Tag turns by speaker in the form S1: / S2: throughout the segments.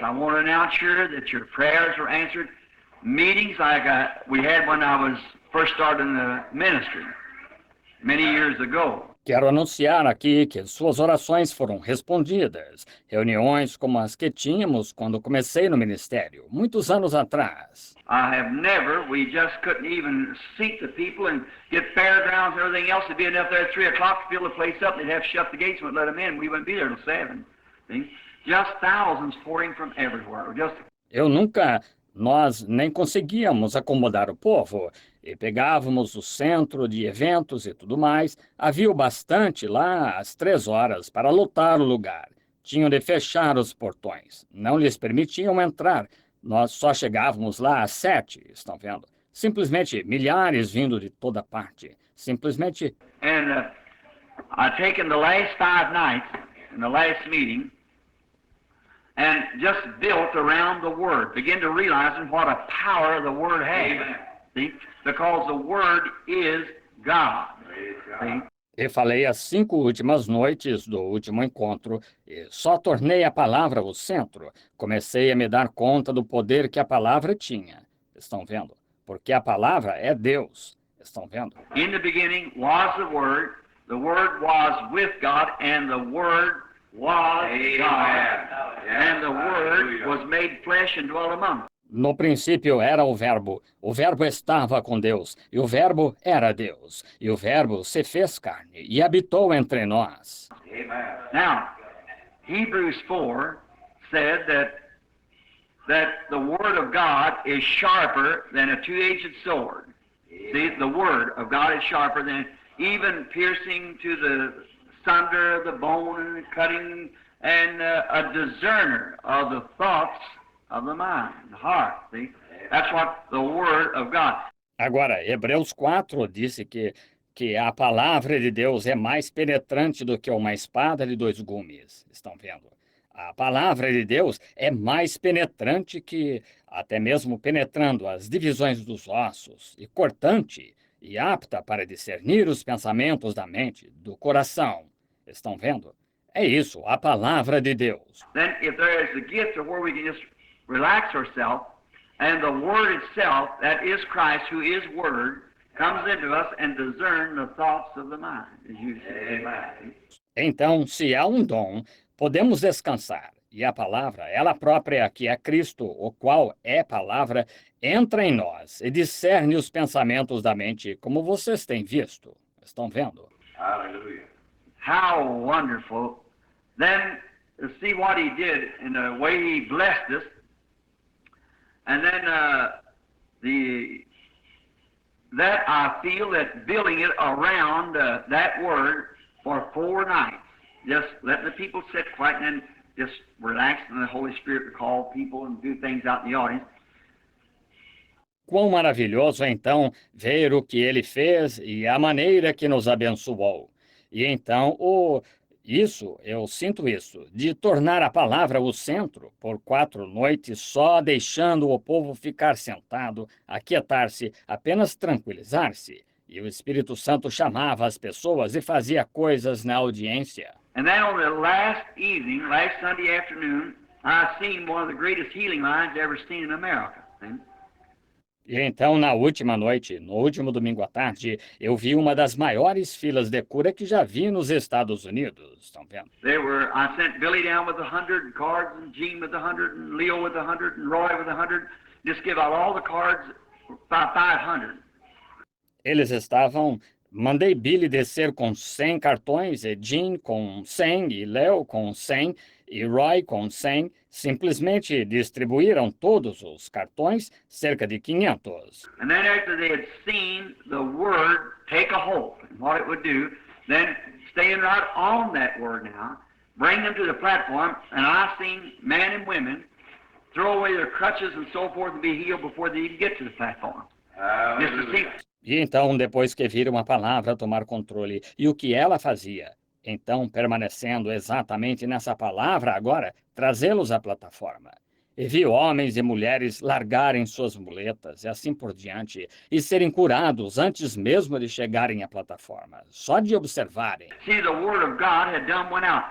S1: I want to announce here that your prayers were answered. Meetings like we had when I was first starting the ministry many years ago.
S2: Quero anunciar aqui que suas orações foram respondidas. Reuniões como as que tínhamos quando comecei no ministério, muitos anos atrás.
S1: We just couldn't even seat the people and get fairgrounds and everything else. There'd be enough there at 3 o'clock to fill the place up. They'd have to shut the gates and let them in. We wouldn't be there till 7. See? Just thousands pouring from everywhere.
S2: Nós nem conseguíamos acomodar o povo e pegávamos o centro de eventos e tudo mais. Havia bastante lá às 3 horas para lotar o lugar. Tinham de fechar os portões. Não lhes permitiam entrar. Nós só chegávamos lá às 7, estão vendo? Simplesmente milhares vindo de toda parte. Simplesmente...
S1: And I've taken the last 5 nights in the last meeting and just built around the Word. Begin to realize what a power the Word has. See? Because the Word is God. See?
S2: E falei as 5 últimas noites do último encontro e só tornei a palavra o centro. Comecei a me dar conta do poder que a palavra tinha. Estão vendo? Porque a palavra é Deus. Estão vendo?
S1: In the beginning was the Word was with God, and the Word was God. And the Word was made flesh and dwelt among us.
S2: No princípio era o Verbo estava com Deus, e o Verbo era Deus, e o Verbo se fez carne e habitou entre nós.
S1: Now, Hebrews 4 said that the Word of God is sharper than a two-edged sword. See, the Word of God is sharper than even piercing to the sunder of the bone and cutting and a discerner of the thoughts of the mind, the heart. See? That's what the Word of God.
S2: Agora, Hebreus 4 disse que a palavra de Deus é mais penetrante do que uma espada de 2 gumes. Estão vendo? A palavra de Deus é mais penetrante que, até mesmo penetrando as divisões dos ossos, e cortante, e apta para discernir os pensamentos da mente, do coração. Estão vendo? É isso, a palavra de Deus.
S1: Then if there is a gift of where we can just relax ourselves, and the Word itself, that is Christ, who is Word, comes into us and discern the thoughts of the mind, as you say. Amen.
S2: Então, se há um dom, podemos descansar. E a palavra, ela própria, que é Cristo, o qual é palavra, entra em nós e discerne os pensamentos da mente, como vocês têm visto. Estão vendo?
S1: Hallelujah. How wonderful. Then, to see what he did and the way he blessed us. And then that I feel that building it around that Word for 4 nights. Just letting the people sit quiet and then just relax, and the Holy Spirit to call people and do things out in the audience.
S2: Quão maravilhoso é então ver o que ele fez e a maneira que nos abençoou. E então, eu sinto isso, de tornar a palavra o centro por 4 noites só deixando o povo ficar sentado, aquietar-se, apenas tranquilizar-se. E o Espírito Santo chamava as pessoas e fazia coisas na audiência.
S1: And then on the last evening, last Sunday afternoon, I seen one of the greatest healing lines ever seen in America.
S2: E então, na última noite, no último domingo à tarde, eu vi uma das maiores filas de cura que já vi nos Estados Unidos. Estão vendo?
S1: I sent Billy down with 100 cards, and Gene with 100, and Leo with 100, and Roy with 100. Just give out all the cards by 500.
S2: Mandei Billy descer com 100 cartões, e Gene com 100, e Leo com 100, e Roy com 100. Simplesmente distribuíram todos os cartões, cerca de 500.
S1: And then after they had seen the Word take a hold and what it would do, then staying right on that Word now, bring them to the platform, and I seen men and women throw away their crutches and so forth and be healed before they even get to the platform. Just to see.
S2: E então, depois que viram a palavra tomar controle, e o que ela fazia? Então, permanecendo exatamente nessa palavra agora, trazê-los à plataforma. E vi homens e mulheres largarem suas muletas e assim por diante, e serem curados antes mesmo de chegarem à plataforma, só de observarem.
S1: See, the Word of God had done went out.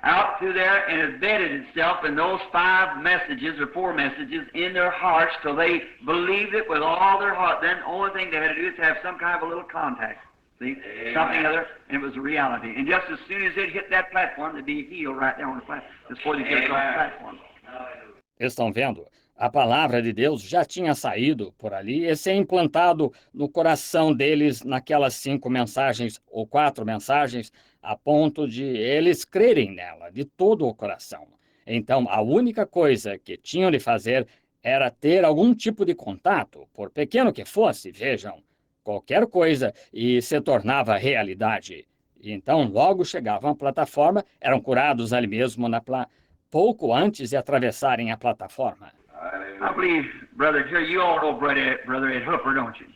S1: out through there and embedded itself in those 5 messages or 4 messages in their hearts till they believed it with all their heart. Then the only thing they had to do is have some kind of a little contact. See? Something other, and it was a reality. And just as soon as it hit that platform, they'd be healed right there on the platform, before they get across the platform.
S2: Estão vendo? A palavra de Deus já tinha saído por ali e ser implantado no coração deles naquelas 5 mensagens ou 4 mensagens, a ponto de eles crerem nela de todo o coração. Então, a única coisa que tinham de fazer era ter algum tipo de contato, por pequeno que fosse, vejam, qualquer coisa, e se tornava realidade. E então, logo chegavam à plataforma, eram curados ali mesmo pouco antes de atravessarem a plataforma.
S1: I believe, Brother Jerry, you all know Brother Ed Hooper, don't you?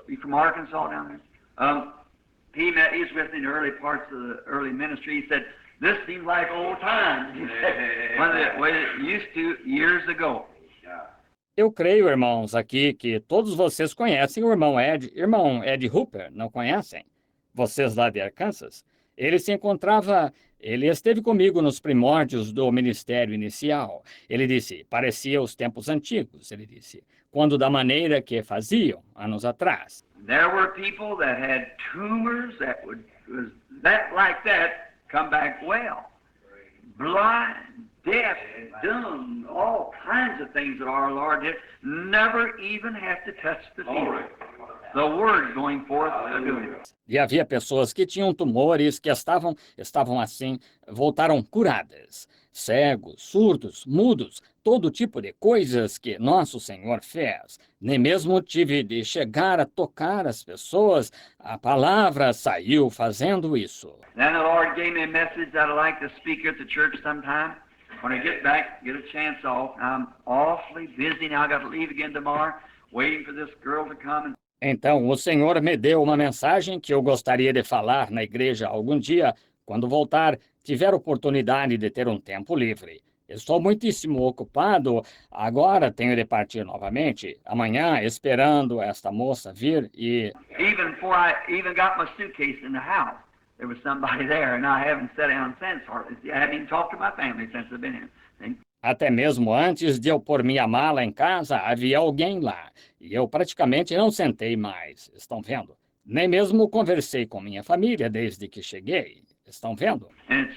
S1: You from Arkansas down there? He's with me in the early parts of the early ministry. He said, this seems like old times. He said, when it used to years ago.
S2: Eu creio, irmãos, aqui que todos vocês conhecem o irmão Ed Hooper, não conhecem? Vocês lá de Arkansas? Ele esteve comigo nos primórdios do ministério inicial. Ele disse, parecia os tempos antigos, ele disse, quando da maneira que faziam, anos atrás.
S1: There were people that had tumors that was that like that come back well. Blind, deaf, dumb, all kinds of things that our Lord did, never even have to touch the field. The word going forth to do it.
S2: E havia pessoas que tinham tumores, que estavam assim, voltaram curadas. Cegos, surdos, mudos, todo tipo de coisas que nosso Senhor fez. Nem mesmo tive de chegar a tocar as pessoas, a palavra saiu fazendo isso.
S1: Then the Lord gave me a message that I'd like to speak at the church sometime. When I get back, get a chance off. I'm awfully busy now. I got to leave again tomorrow, waiting for this girl to come.
S2: Então, o Senhor me deu uma mensagem que eu gostaria de falar na igreja algum dia, quando voltar, tiver oportunidade de ter um tempo livre. Estou muitíssimo ocupado, agora tenho de partir novamente, amanhã, esperando esta moça vir e...
S1: Even before I even got my suitcase in the house, there was somebody there, and I haven't sat down since. I haven't even talked to my family since I've been here. See?
S2: Até mesmo antes de eu pôr minha mala em casa, havia alguém lá, e eu praticamente não sentei mais, estão vendo? Nem mesmo conversei com minha família desde que cheguei, estão vendo?
S1: And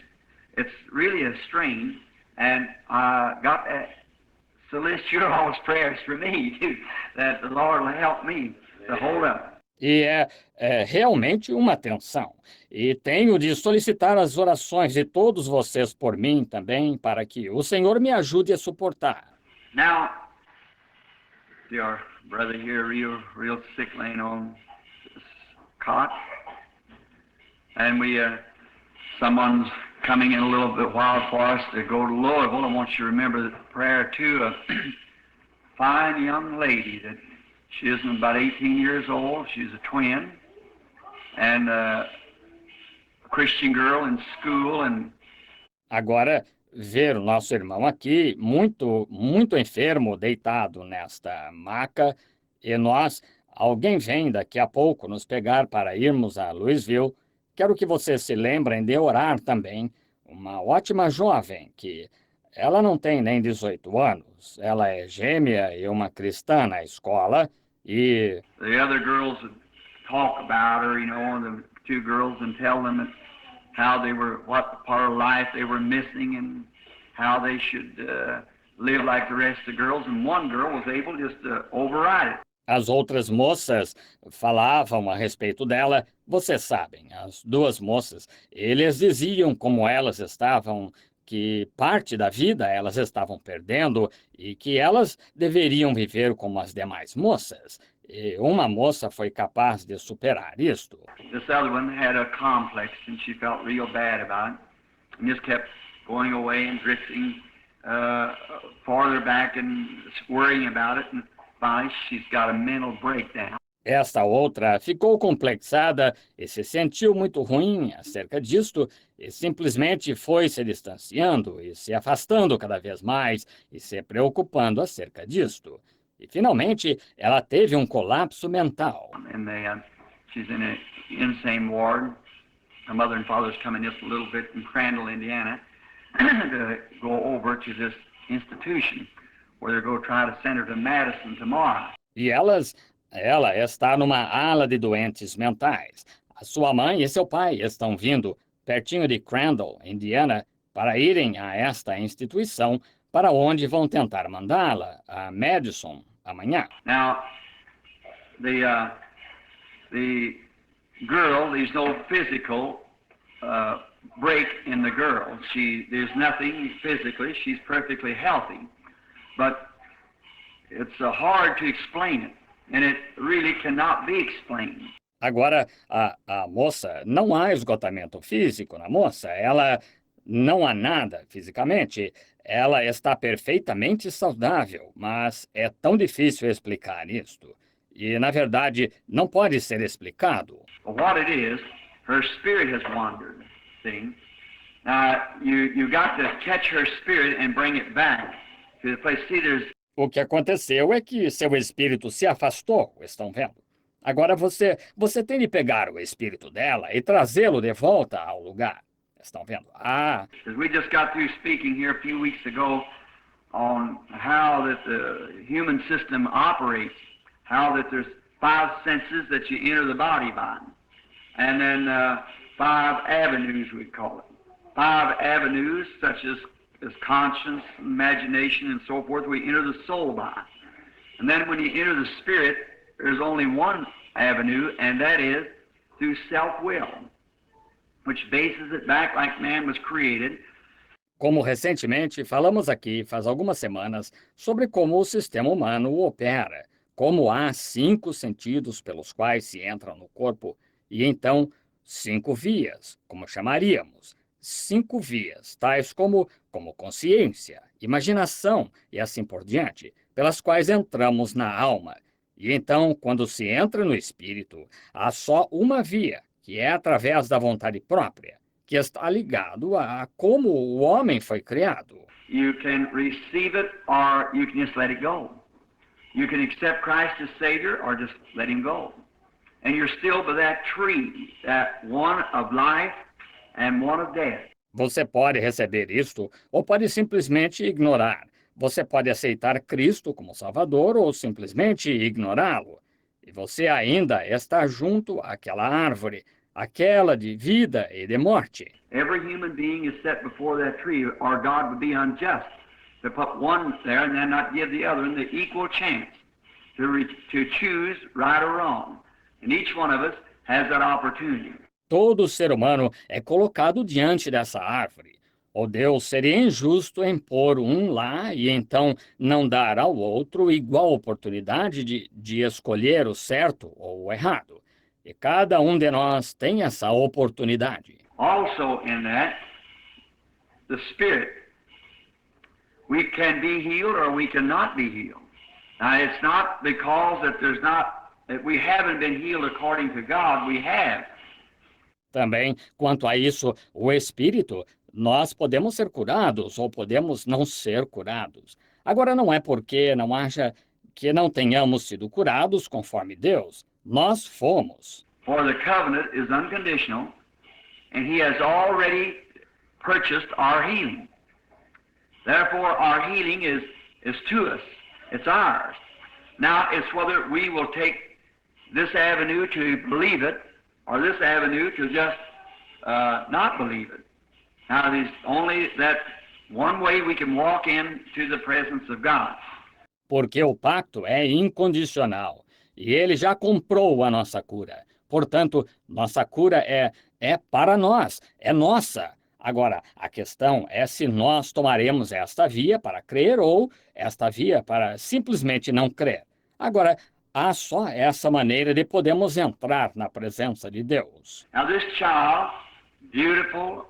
S1: it's really a strain, and I got that solicit your all's prayers for me, too, that the Lord will help me to hold up.
S2: E é realmente uma tensão. E tenho de solicitar as orações de todos vocês por mim também, para que o Senhor me ajude a suportar.
S1: Now, see our brother here, real sick, laying on this cot, and someone's coming in a little bit while for us to go to the Lord. Well, I want you to remember the prayer too, a fine young lady that she isn't about 18 years old. She's a twin, and a Christian girl in school. And
S2: agora, ver o nosso irmão aqui, muito, muito enfermo, deitado nesta maca, e alguém vem daqui a pouco nos pegar para irmos a Louisville. Quero que vocês se lembrem de orar também. Uma ótima jovem que ela não tem nem 18 anos. Ela é gêmea e uma cristã na escola. E
S1: the other girls would talk about her, the 2 girls, and tell them how they were, what part of life they were missing, and how they should live like the rest of the girls. And one girl was able just to override it.
S2: As outras moças falavam a respeito dela, vocês sabem, as 2 moças, eles diziam como elas estavam, que parte da vida elas estavam perdendo e que elas deveriam viver como as demais moças. E uma moça foi capaz de superar isto.
S1: This other one had a complex and she felt real bad about it and just kept going away and drifting farther back and worrying about it. And finally she's got a mental breakdown.
S2: Esta outra ficou complexada e se sentiu muito ruim acerca disto e simplesmente foi se distanciando e se afastando cada vez mais e se preocupando acerca disto. E finalmente ela teve um colapso mental.
S1: And she's in an insane ward Her mother and father's coming just a little bit from Crandall, Indiana, to go over to this institution where they're going to try to send her to Madison tomorrow.
S2: E ela está numa ala de doentes mentais. A sua mãe e seu pai estão vindo pertinho de Crandall, Indiana, para irem a esta instituição, para onde vão tentar mandá-la a Madison amanhã.
S1: Now, the girl, there's no physical break in the girl. There's nothing physically. She's perfectly healthy. But it's hard to explain it, and it really cannot be explained.
S2: Agora, a moça, não há esgotamento físico na moça, ela não há nada fisicamente, ela está perfeitamente saudável, mas é tão difícil explicar isto. E, na verdade, não pode ser explicado.
S1: What it is, her spirit has wandered, see? Now, you got to catch her spirit and bring it back to the place. See,
S2: O que aconteceu é que seu espírito se afastou, estão vendo? Agora você tem de pegar o espírito dela e trazê-lo de volta ao lugar. Estão vendo?
S1: We just got through speaking here a few weeks ago on how that the human system operates, how that there's 5 senses that you enter the body by, and then 5 avenues, we call it. 5 avenues such as conscience, imagination, and so forth, we enter the soul by. And then when you enter the spirit, there's only one avenue, and that is through self-will, which bases it back like man was created.
S2: Como recentemente falamos aqui, faz algumas semanas, sobre como o sistema humano opera, como há 5 sentidos pelos quais se entra no corpo, e então 5 vias, como chamaríamos. 5 vias, tais como consciência, imaginação e assim por diante, pelas quais entramos na alma. E então, quando se entra no espírito, há só uma via, que é através da vontade própria, que está ligado a como o homem foi criado.
S1: You can receive it or you can just let it go. You can accept Christ as Savior or just let Him go. And you're still by that tree, that one of life and one of death.
S2: Você pode receber isto ou pode simplesmente ignorar. Você pode aceitar Cristo como Salvador ou simplesmente ignorá-lo. E você ainda está junto àquela árvore, aquela de vida e de morte.
S1: Every human being is set before that tree, or God would be unjust to put one there and then not give the other the equal chance to choose right or wrong. And each one of us has that opportunity.
S2: Todo ser humano é colocado diante dessa árvore. Ou Deus seria injusto em pôr um lá e então não dar ao outro igual oportunidade de escolher o certo ou o errado. E cada um de nós tem essa oportunidade.
S1: Also in that, the Spirit, we can be healed or we cannot be healed. Now it's not because that we haven't been healed according to God, we have.
S2: Também, quanto a isso, o Espírito, nós podemos ser curados ou podemos não ser curados. Agora, não é porque não haja que não tenhamos sido curados conforme Deus. Nós fomos.
S1: For the covenant is unconditional, and He has already purchased our healing. Therefore, our healing is to us. It's ours. Now, it's whether we will take this avenue to believe it or this avenue to just not believe it. Now, there's only that one way we can walk into the presence of God.
S2: Porque o pacto é incondicional e Ele já comprou a nossa cura. Portanto, nossa cura é para nós, é nossa. Agora, a questão é se nós tomaremos esta via para crer ou esta via para simplesmente não crer. Agora, há só essa maneira de podermos entrar na presença de Deus.
S1: Now this child, beautiful,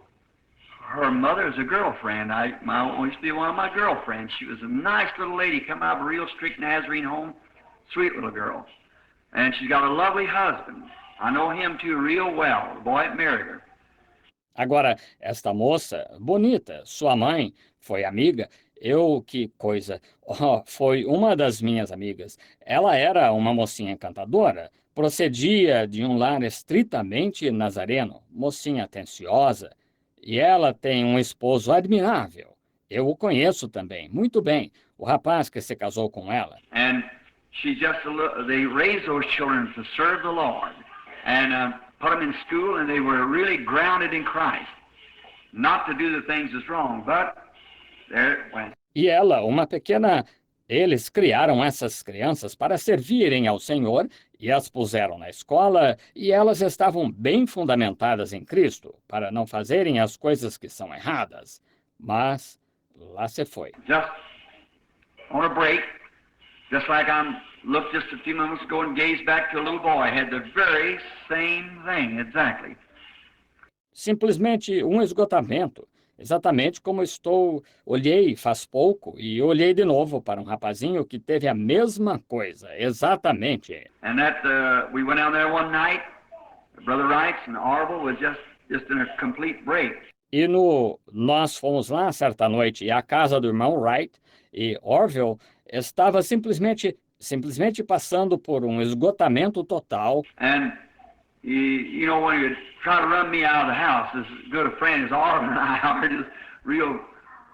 S1: her mother is a girlfriend. I used to be one of my girlfriends. She was a nice little lady, come out of a real strict Nazarene home, sweet little girl. And she's got a lovely husband. I know him too real well, the boy that married her.
S2: Agora, esta moça, bonita, sua mãe, foi amiga. Que coisa, foi uma das minhas amigas. Ela era uma mocinha encantadora, procedia de um lar estritamente nazareno, mocinha atenciosa, e ela tem um esposo admirável. Eu o conheço também, muito bem, o rapaz que se casou com ela.
S1: And she just, they raised those children to serve the Lord and put them in school, and they were really grounded in Christ. Not to do the things that's wrong, but there it went.
S2: E ela, uma pequena. Eles criaram essas crianças para servirem ao Senhor e as puseram na escola, e elas estavam bem fundamentadas em Cristo, para não fazerem as coisas que são erradas. Mas lá se foi.
S1: Just on a break, just like looked just a few moments ago and gazed back to a little boy, had the very same thing, exactly.
S2: Simplesmente um esgotamento. Exatamente como olhei faz pouco e olhei de novo para um rapazinho que teve a mesma coisa, exatamente.
S1: And that we went down there one night, Brother Wrights and Orville was just in a complete break.
S2: E nós fomos lá certa noite e a casa do irmão Wright e Orville estava simplesmente passando por um esgotamento total.
S1: And you know, when you try to run me out of the house, as good a friend as Orville and I are, just real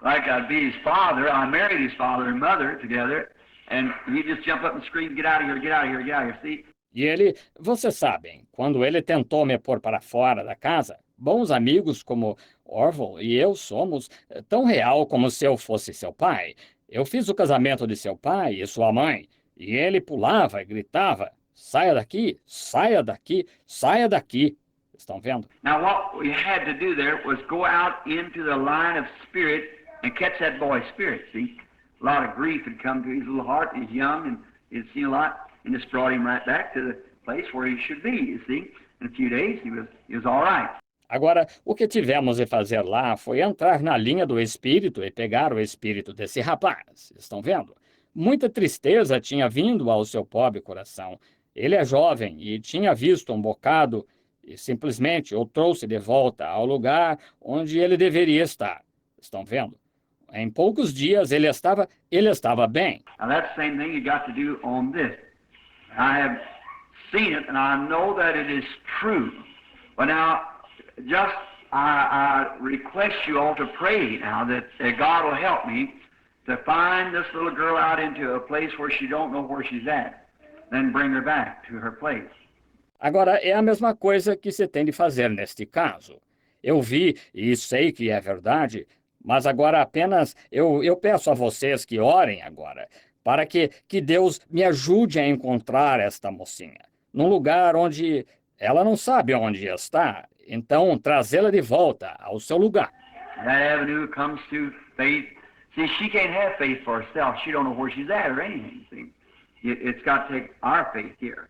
S1: like I'd be his father. I married his father and mother together, and he just jump up and scream, "Get out of here! Get out of here! Get out of here!" See?
S2: E ele, vocês sabem, quando ele tentou me pôr para fora da casa, bons amigos como Orville e eu somos tão real como se eu fosse seu pai. Eu fiz o casamento de seu pai e sua mãe, e ele pulava e gritava: saia daqui, saia daqui, saia daqui. Estão vendo?
S1: Now what we had to do there was go out into the line of spirit and catch that boy's spirit, see? A lot of grief had come to his little heart. He's young and he'd seen a lot, and just brought him right back to the place where he should be, you see? In a few days he was all right.
S2: Agora, o que tivemos de fazer lá foi entrar na linha do espírito e pegar o espírito desse rapaz. Estão vendo? Muita tristeza tinha vindo ao seu pobre coração. Ele é jovem e tinha visto um bocado e simplesmente o trouxe de volta ao lugar onde ele deveria estar. Estão vendo? Em poucos dias ele estava bem.
S1: Now that's the same thing you got to do on this. I have seen it and I know that it is true. But now, just I request you all to pray now that God will help me to find this little girl out into a place where she don't know where she's at, then bring her back to her place.
S2: Agora, é a mesma coisa que se tem de fazer neste caso. Eu vi e sei que é verdade, mas agora apenas eu peço a vocês que orem agora, para que Deus me ajude a encontrar esta mocinha, num lugar onde ela não sabe onde está, então trazê-la de volta ao seu lugar.
S1: That avenue comes to faith. See, she can't have faith for herself. She don't know where she's at or anything. See, it's got to take our faith here.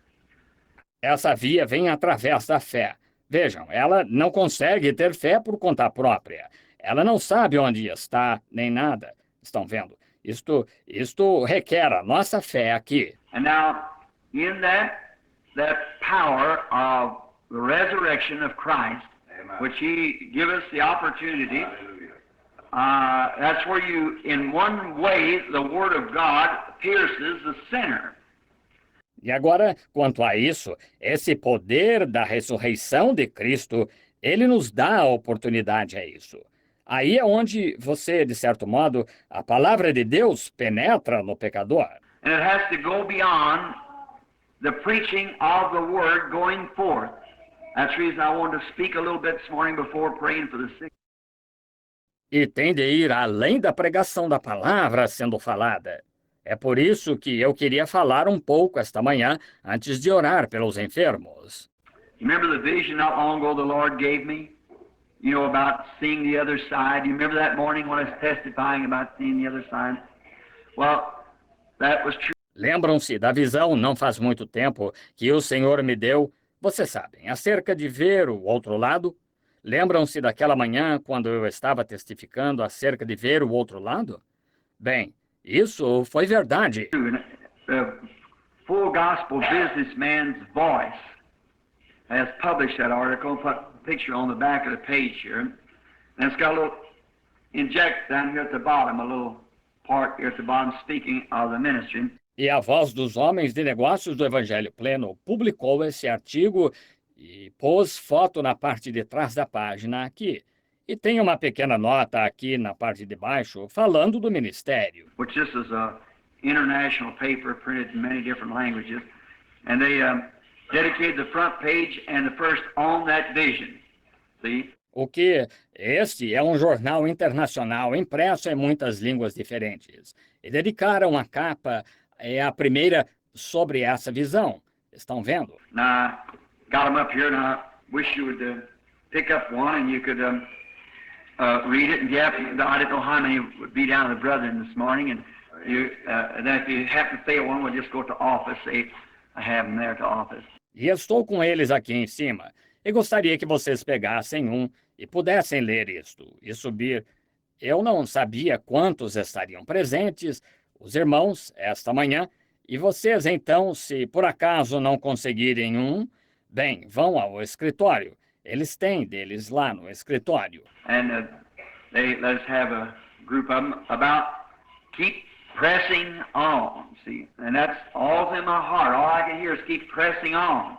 S2: Essa via vem através da fé. Vejam, ela não consegue ter fé por conta própria. Ela não sabe onde está, nem nada. Estão vendo? Isto requer a nossa fé aqui.
S1: And now, in that power of the resurrection of Christ, which He give us the opportunity, that's where you, in one way, the Word of God pierces the sinner.
S2: E agora, quanto a isso, esse poder da ressurreição de Cristo, ele nos dá a oportunidade a isso. Aí é onde você, de certo modo, a palavra de Deus penetra no pecador.
S1: And it has to go beyond the preaching of the Word going forth. That's the reason I wanted to speak a little bit this morning before praying for the sick.
S2: E tem de ir além da pregação da palavra sendo falada. É por isso que eu queria falar um pouco esta manhã, antes de orar pelos enfermos.
S1: Remember the vision not long ago the Lord gave me? You know, about seeing the other side. You remember that morning when I was testifying about seeing the other side? Well, that was true.
S2: Lembram-se da visão não faz muito tempo que o Senhor me deu, vocês sabem, acerca de ver o outro lado? Lembram-se daquela manhã quando eu estava testificando acerca de ver o outro lado? Bem, isso foi verdade.
S1: The Full Gospel Businessman's Voice has published that article, put a picture on the back of the page here, and it's got a little inject down here at the bottom, a little part here at the bottom speaking of the ministry.
S2: E a Voz dos Homens de Negócios do Evangelho Pleno publicou esse artigo e pôs foto na parte de trás da página aqui. E tem uma pequena nota aqui na parte de baixo falando do ministério.
S1: Which this is a international paper printed in many different languages, and they dedicated the front page and the first on that vision. See?
S2: O que este é um jornal internacional impresso em muitas línguas diferentes. E dedicaram a capa, a primeira sobre essa visão. Estão vendo?
S1: Now, I got them up here, and I wish you would pick up one and you could read it. And I didn't know how many would be down to the brethren this morning, and then if you happen to fail one, we'll just go to office. I have them there to office.
S2: E estou com eles aqui em cima. E gostaria que vocês pegassem um e pudessem ler isto e subir. Eu não sabia quantos estariam presentes, os irmãos, esta manhã, e vocês, então, se por acaso não conseguirem um, bem, vão ao escritório. Eles têm deles lá no escritório.
S1: And let's have a group of them about keep pressing on, see. And that's all in my heart. All I can hear is keep pressing on.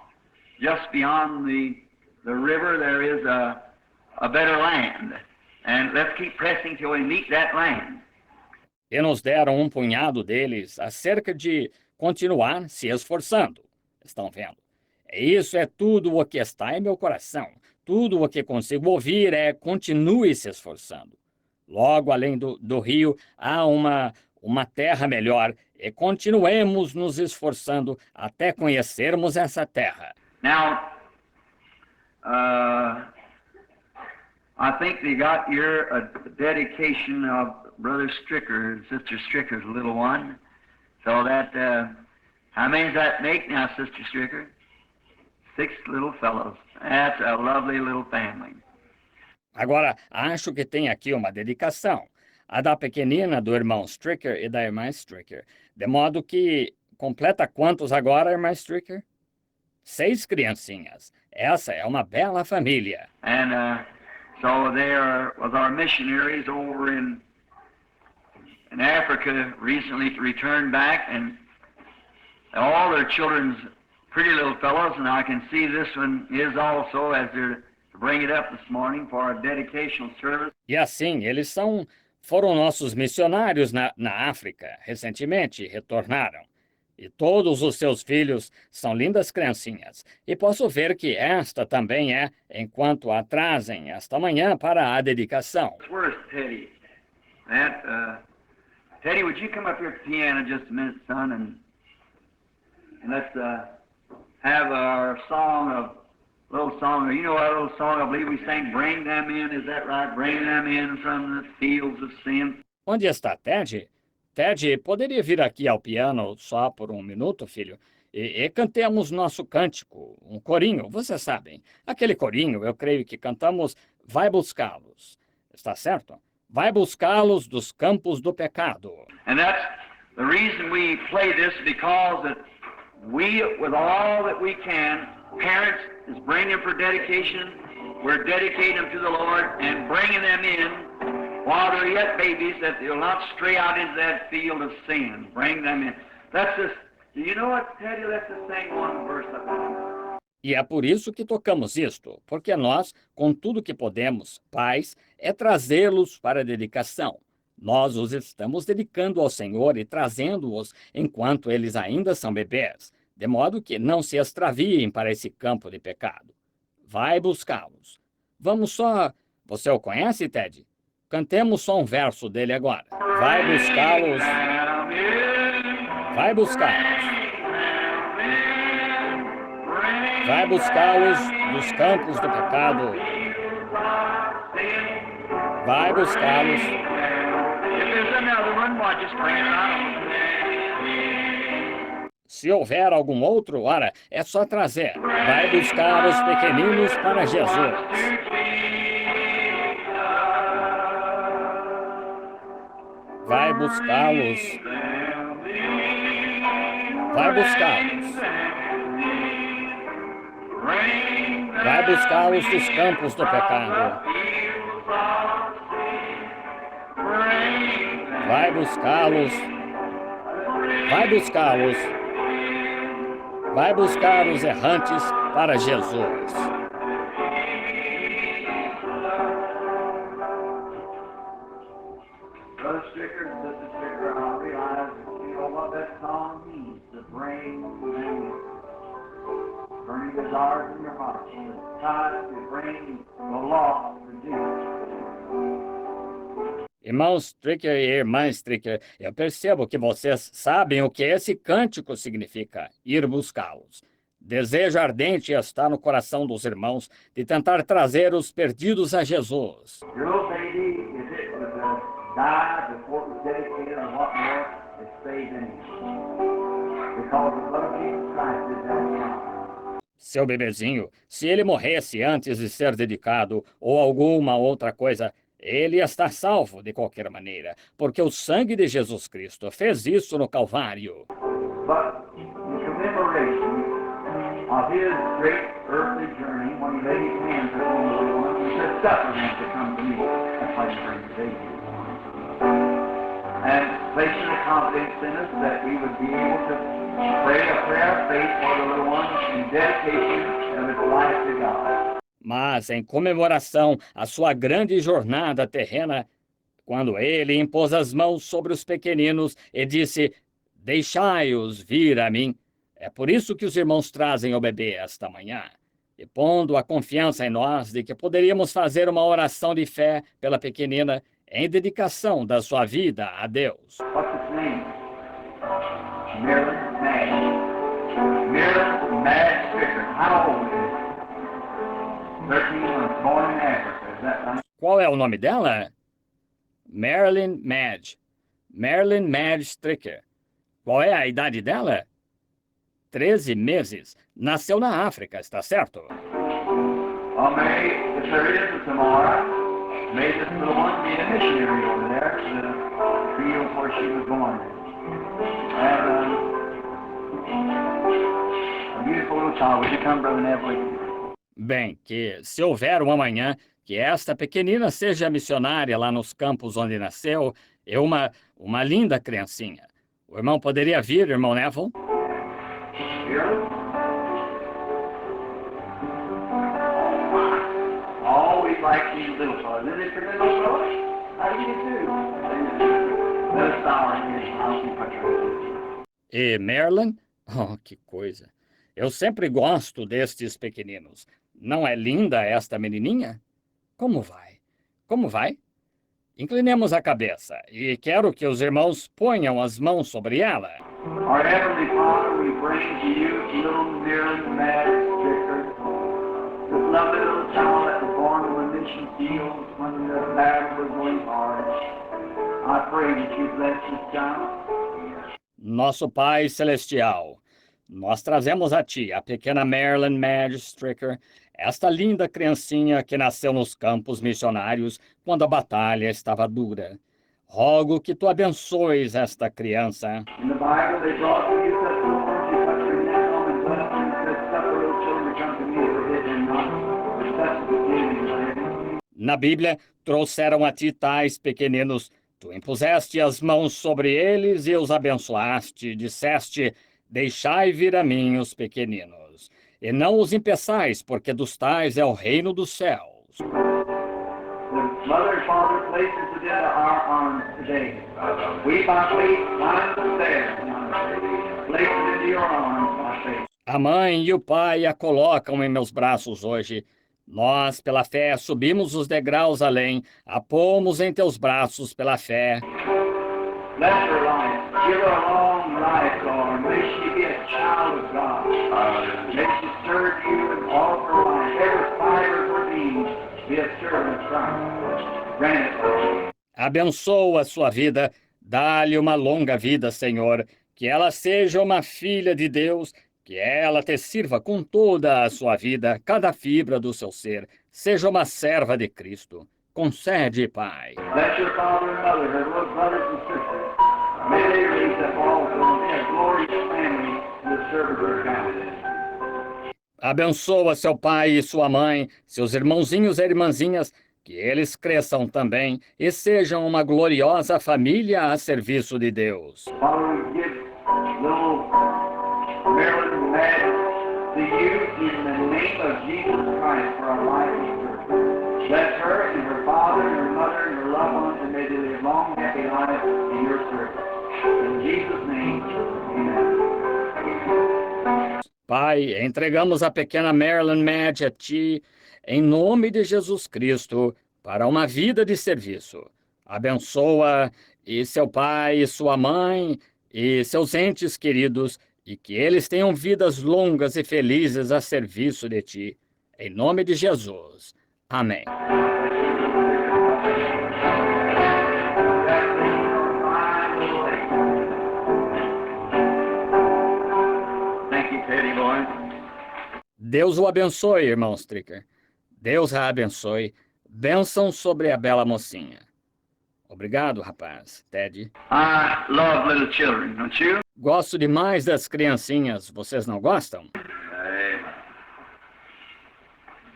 S1: Just beyond the river there is a better land. And let's keep pressing till we meet that land.
S2: E nos deram um punhado deles acerca de continuar se esforçando. Estão vendo? Isso é tudo o que está em meu coração. Tudo o que consigo ouvir é continue se esforçando. Logo além do rio há uma terra melhor e continuemos nos esforçando até conhecermos essa terra.
S1: Now, I think they got here a dedication of Brother Stricker, Sister Stricker's little one. So that, how many does that make now, Sister Stricker? 6 little fellows. That's a lovely little family.
S2: Agora, acho que tem aqui uma dedicação. A da pequenina do irmão Stricker e da irmã Stricker. De modo que completa quantos agora, irmã Stricker? 6 criancinhas. Essa é uma bela família.
S1: And so they are with our missionaries over in Africa recently returned back, and all their children's pretty little fellows, and I can see this one is also as they're to bring it up this morning for our dedicational service.
S2: E assim, eles foram nossos missionários na África, recentemente retornaram. E todos os seus filhos são lindas criancinhas. E posso ver que esta também é, enquanto a trazem esta manhã para a dedicação.
S1: Where's Teddy? Teddy, would you come up here at the piano just a minute, son, and let's have our little song. You know our little song, I believe we sang, Bring Them In, is that right? Bring them in from the fields of sin.
S2: Onde está Ted? Ted, poderia vir aqui ao piano só por um minuto, filho? E cantemos nosso cântico, um corinho, vocês sabem. Aquele corinho, eu creio que cantamos Vai Buscá-los. Está certo? Vai buscá-los dos campos do pecado.
S1: And that's the reason we play this, because that we, with all that we can, parents is bringing them for dedication. We're dedicating them to the Lord and bringing them in while they're yet babies, that they'll not stray out into that field of sin. Bring them in. That's just, do you know what, Teddy? Let's just sing one verse of it.
S2: E é por isso que tocamos isto, porque nós, com tudo que podemos, pais, é trazê-los para a dedicação. Nós os estamos dedicando ao Senhor e trazendo-os enquanto eles ainda são bebês, de modo que não se extraviem para esse campo de pecado. Vai buscá-los. Vamos só... Você o conhece, Ted? Cantemos só um verso dele agora. Vai buscá-los. Vai buscá-los. Vai buscá-los dos campos do pecado. Vai buscá-los. Se houver algum outro, ora, é só trazer. Vai buscar os pequeninos para Jesus. Vai buscá-los. Vai buscá-los. Vai buscá-los dos campos do pecado. Vai buscá-los. Vai buscá-los. Vai buscar os errantes para Jesus.
S1: Brother Stricker, Sister Stricker, I realize you know what that song means, to bring them burning desires in your heart, to try to bring the lost to Jesus.
S2: Irmãos Stricker e irmã Stricker, eu percebo que vocês sabem o que esse cântico significa, ir buscá-los. Desejo ardente está no coração dos irmãos de tentar trazer os perdidos a Jesus.
S1: Your little baby, if it was died before it was dedicated or what more, it stays in you. Because the blood of Jesus Christ is that account.
S2: Seu bebezinho, se ele morresse antes de ser dedicado ou alguma outra coisa, ele ia estar salvo de qualquer maneira, porque o sangue de Jesus Cristo fez isso no Calvário.
S1: But in commemoration of his great earthly journey, when he laid his hands upon the little one, he said, "Suffer them to come to me." That's why you bring the baby. And placing the confidence in us that we would be able to pray a prayer of faith for the little one in dedication of its life to God.
S2: Mas, em comemoração à sua grande jornada terrena, quando ele impôs as mãos sobre os pequeninos e disse, deixai-os vir a mim, é por isso que os irmãos trazem o bebê esta manhã, e pondo a confiança em nós de que poderíamos fazer uma oração de fé pela pequenina em dedicação da sua vida a Deus.
S1: What's its name? Marilyn Madge. Marilyn Madge Stricker. How old is it? 13 months, born in Africa. Is that right?
S2: Qual é o nome dela? Marilyn Madge. Marilyn Madge Stricker. Qual é a idade dela? 13 meses. Nasceu na África, está certo?
S1: Well, Mary, if there is a tomorrow, may this little one be a missionary over there to the field where she was born. And a beautiful little child. Would you come, Brother Neville?
S2: Bem, que se houver um amanhã, que esta pequenina seja missionária lá nos campos onde nasceu, é uma linda criancinha. O irmão poderia vir, irmão Neville?
S1: Here? Always like these little fellas. Isn't it for little fellas? How do you do? Let us bow our heads. I'll keep my trust.
S2: E Marilyn? Oh, que coisa. Eu sempre gosto destes pequeninos. Não é linda esta menininha? Como vai? Como vai? Inclinemos a cabeça e quero que os irmãos ponham as mãos sobre ela.
S1: Our Heavenly Father, we bring to you little Marilyn Madge Stricker, this lovely little child that was born on the mission field when the battle was going hard. I pray that you bless this child.
S2: Nosso Pai Celestial, nós trazemos a Ti a pequena Marilyn Madge Stricker, esta linda criancinha que nasceu nos campos missionários quando a batalha estava dura. Rogo que Tu abençoes esta criança.
S1: In the Bible, they brought to you such little ones, you touch your neck on and bless them, and said, "Suffer little children to come to me, forbid them not, for such is the kingdom of heaven."
S2: Na Bíblia, trouxeram a Ti tais pequeninos. Tu impuseste as mãos sobre eles e os abençoaste. Disseste, deixai vir a mim os pequeninos. E não os impeçais, porque dos tais é o reino dos céus.
S1: The Mother and Father places it into our arms today. We by faith climb the stairs, place it into your arms by faith.
S2: A mãe e o pai a colocam em meus braços hoje. Nós, pela fé, subimos os degraus além, a pomos em teus braços pela fé.
S1: Bless her life. Give her a long life, Lord. May she be a child of God. May she serve you in all of her life. Every fiber of her being be a servant of Christ. Grant it, Lord.
S2: Abençoa a sua vida, dá-lhe uma longa vida, Senhor, que ela seja uma filha de Deus, que ela te sirva com toda a sua vida, cada fibra do seu ser, seja uma serva de Cristo. Concede, Pai.
S1: Bless your father and mother, her little brothers and sisters. May they raise up also in a glorious family to the service of God.
S2: Abençoa seu pai e sua mãe, seus irmãozinhos e irmãzinhas, que eles cresçam também e sejam uma gloriosa família a serviço de Deus.
S1: Father, we give in the name of Jesus Christ for our life and service. Bless her and her father and her mother and her loved ones, and may they live long, happy lives in your service. In Jesus' name, amen.
S2: Pai, entregamos a pequena Marilyn Madge a Ti, em nome de Jesus Cristo, para uma vida de serviço. Abençoa e seu pai, e sua mãe, e seus entes queridos, e que eles tenham vidas longas e felizes a serviço de Ti. Em nome de Jesus. Amém.
S1: Thank you, Teddy boy.
S2: Deus o abençoe, irmão Stricker. Deus a abençoe. Bênção sobre a bela mocinha. Obrigado, rapaz. Ted.
S1: I love little children, don't you?
S2: Gosto demais das criancinhas. Vocês não gostam?
S1: Amen.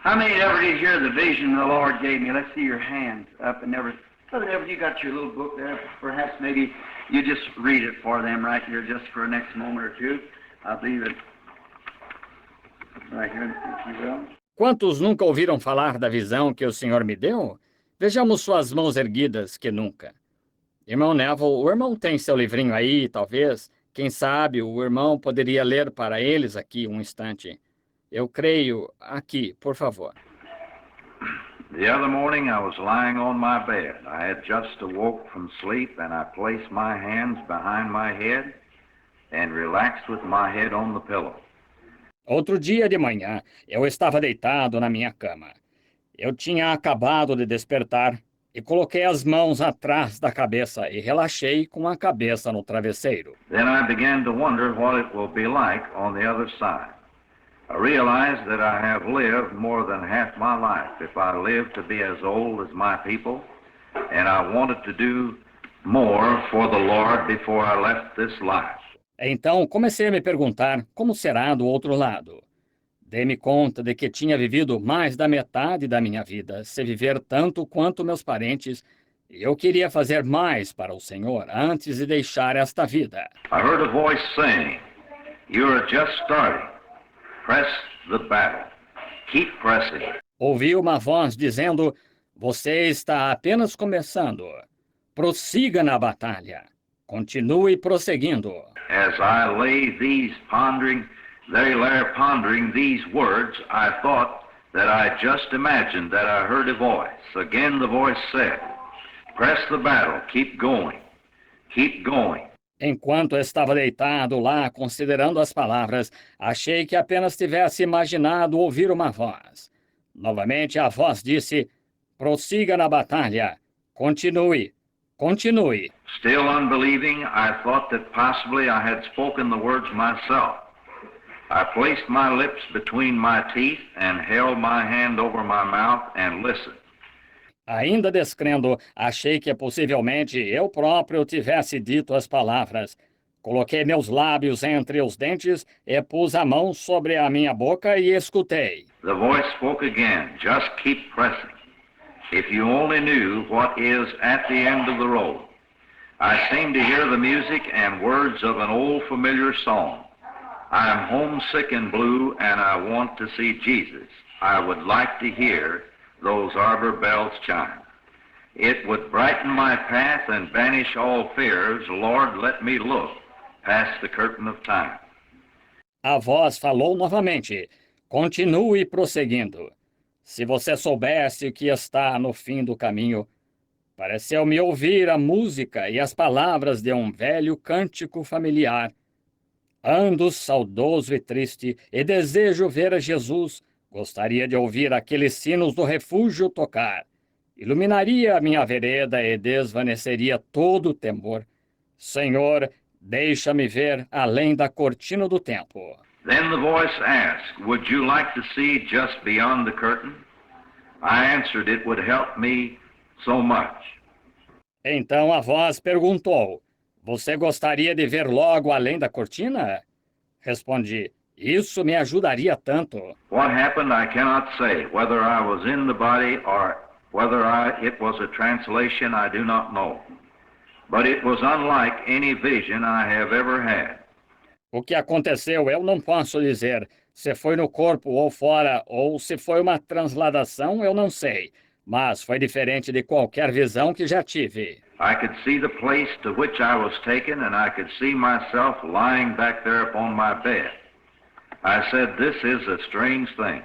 S1: How many ever did hear the vision the Lord gave me? Let's see your hands up and never. Brother Edward, you got your little book there. Perhaps maybe you just read it for them right here just for the next moment or two. I believe it right here, if you will.
S2: Quantos nunca ouviram falar da visão que o Senhor me deu? Vejamos suas mãos erguidas, que nunca. Irmão Neville, o irmão tem seu livrinho aí, talvez. Quem sabe o irmão poderia ler para eles aqui um instante. Eu creio. Aqui, por favor.
S3: The other morning I was lying on my bed. I had just awoke from sleep and I placed my hands behind my head and relaxed with my head on the pillow.
S2: Outro dia de manhã, eu estava deitado na minha cama. Eu tinha acabado de despertar e coloquei as mãos atrás da cabeça e relaxei com a cabeça no travesseiro.
S3: Then I began to wonder what it will be like on the other side. I realized that I have lived more than half my life if I live to be as old as my people, and I wanted to do more for the Lord before I left this life.
S2: Então comecei a me perguntar como será do outro lado. Dei-me conta de que tinha vivido mais da metade da minha vida, se viver tanto quanto meus parentes, e eu queria fazer mais para o Senhor antes de deixar esta vida.
S3: I heard a voice saying, "You are just starting. Press the battle. Keep pressing."
S2: Ouvi uma voz dizendo: "Você está apenas começando. Prossiga na batalha. Continue prosseguindo."
S3: As I lay pondering these words, I thought that I just imagined that I heard a voice. Again the voice said, "Press the battle, keep going, keep going."
S2: Enquanto estava deitado lá, considerando as palavras, achei que apenas tivesse imaginado ouvir uma voz. Novamente a voz disse: "Prossiga na batalha. Continue, continue."
S3: Still unbelieving, I thought that possibly I had spoken the words myself. I placed my lips between my teeth and held my hand over my mouth and listened.
S2: Ainda descrendo, achei que possivelmente eu próprio tivesse dito as palavras. Coloquei meus lábios entre os dentes e pus a mão sobre a minha boca e escutei.
S3: The voice spoke again, "Just keep pressing. If you only knew what is at the end of the road." I seemed to hear the music and words of an old familiar song. I am homesick and blue and I want to see Jesus. I would like to hear those arbor bells chime. It would brighten my path and banish all fears. Lord, let me look past the curtain of time.
S2: A voz falou novamente: "Continue prosseguindo. Se você soubesse o que está no fim do caminho." Pareceu-me ouvir a música e as palavras de um velho cântico familiar. Ando saudoso e triste e desejo ver a Jesus. Gostaria de ouvir aqueles sinos do refúgio tocar. Iluminaria a minha vereda e desvaneceria todo o temor. Senhor, deixa-me ver além da cortina do tempo.
S3: Then the voice asked, "Would you like to see just beyond the curtain?" I answered, "It would help me so much."
S2: Então a voz perguntou: "Você gostaria de ver logo além da cortina?" Respondi: "Isso me ajudaria tanto."
S3: What happened I cannot say. Whether I was in the body or whether it was a translation, I do not know. But it was unlike any vision I have ever had.
S2: O que aconteceu eu não posso dizer. Se foi no corpo ou fora, ou se foi uma transladação, eu não sei. Mas foi diferente de qualquer visão que já tive.
S3: I could see the place to which I was taken, and I could see myself lying back there upon my bed. I said, "This is a strange thing."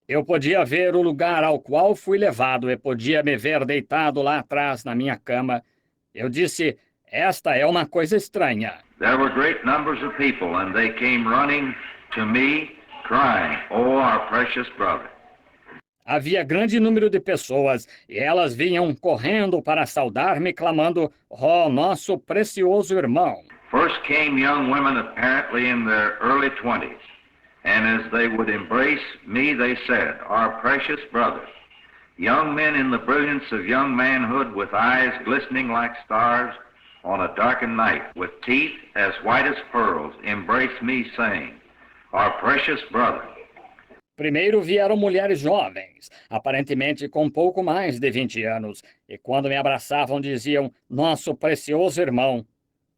S2: Eu podia ver o lugar ao qual fui levado e podia me ver deitado lá atrás na minha cama. Eu disse, esta é uma coisa estranha.
S3: There were great numbers of people, and they came running to me, crying, "Oh, our precious brother."
S2: Havia grande número de pessoas e elas vinham correndo para saudar-me, clamando, oh, nosso precioso irmão.
S3: First came young women apparently in their early 20s, and as they would embrace me, they said, "Our precious brother." Young men in the brilliance of young manhood, with eyes glistening like stars on a darkened night, with teeth as white as pearls, embraced me, saying, "Our precious brother."
S2: Primeiro vieram mulheres jovens, aparentemente com pouco mais de 20 anos, e quando me abraçavam diziam, nosso precioso irmão.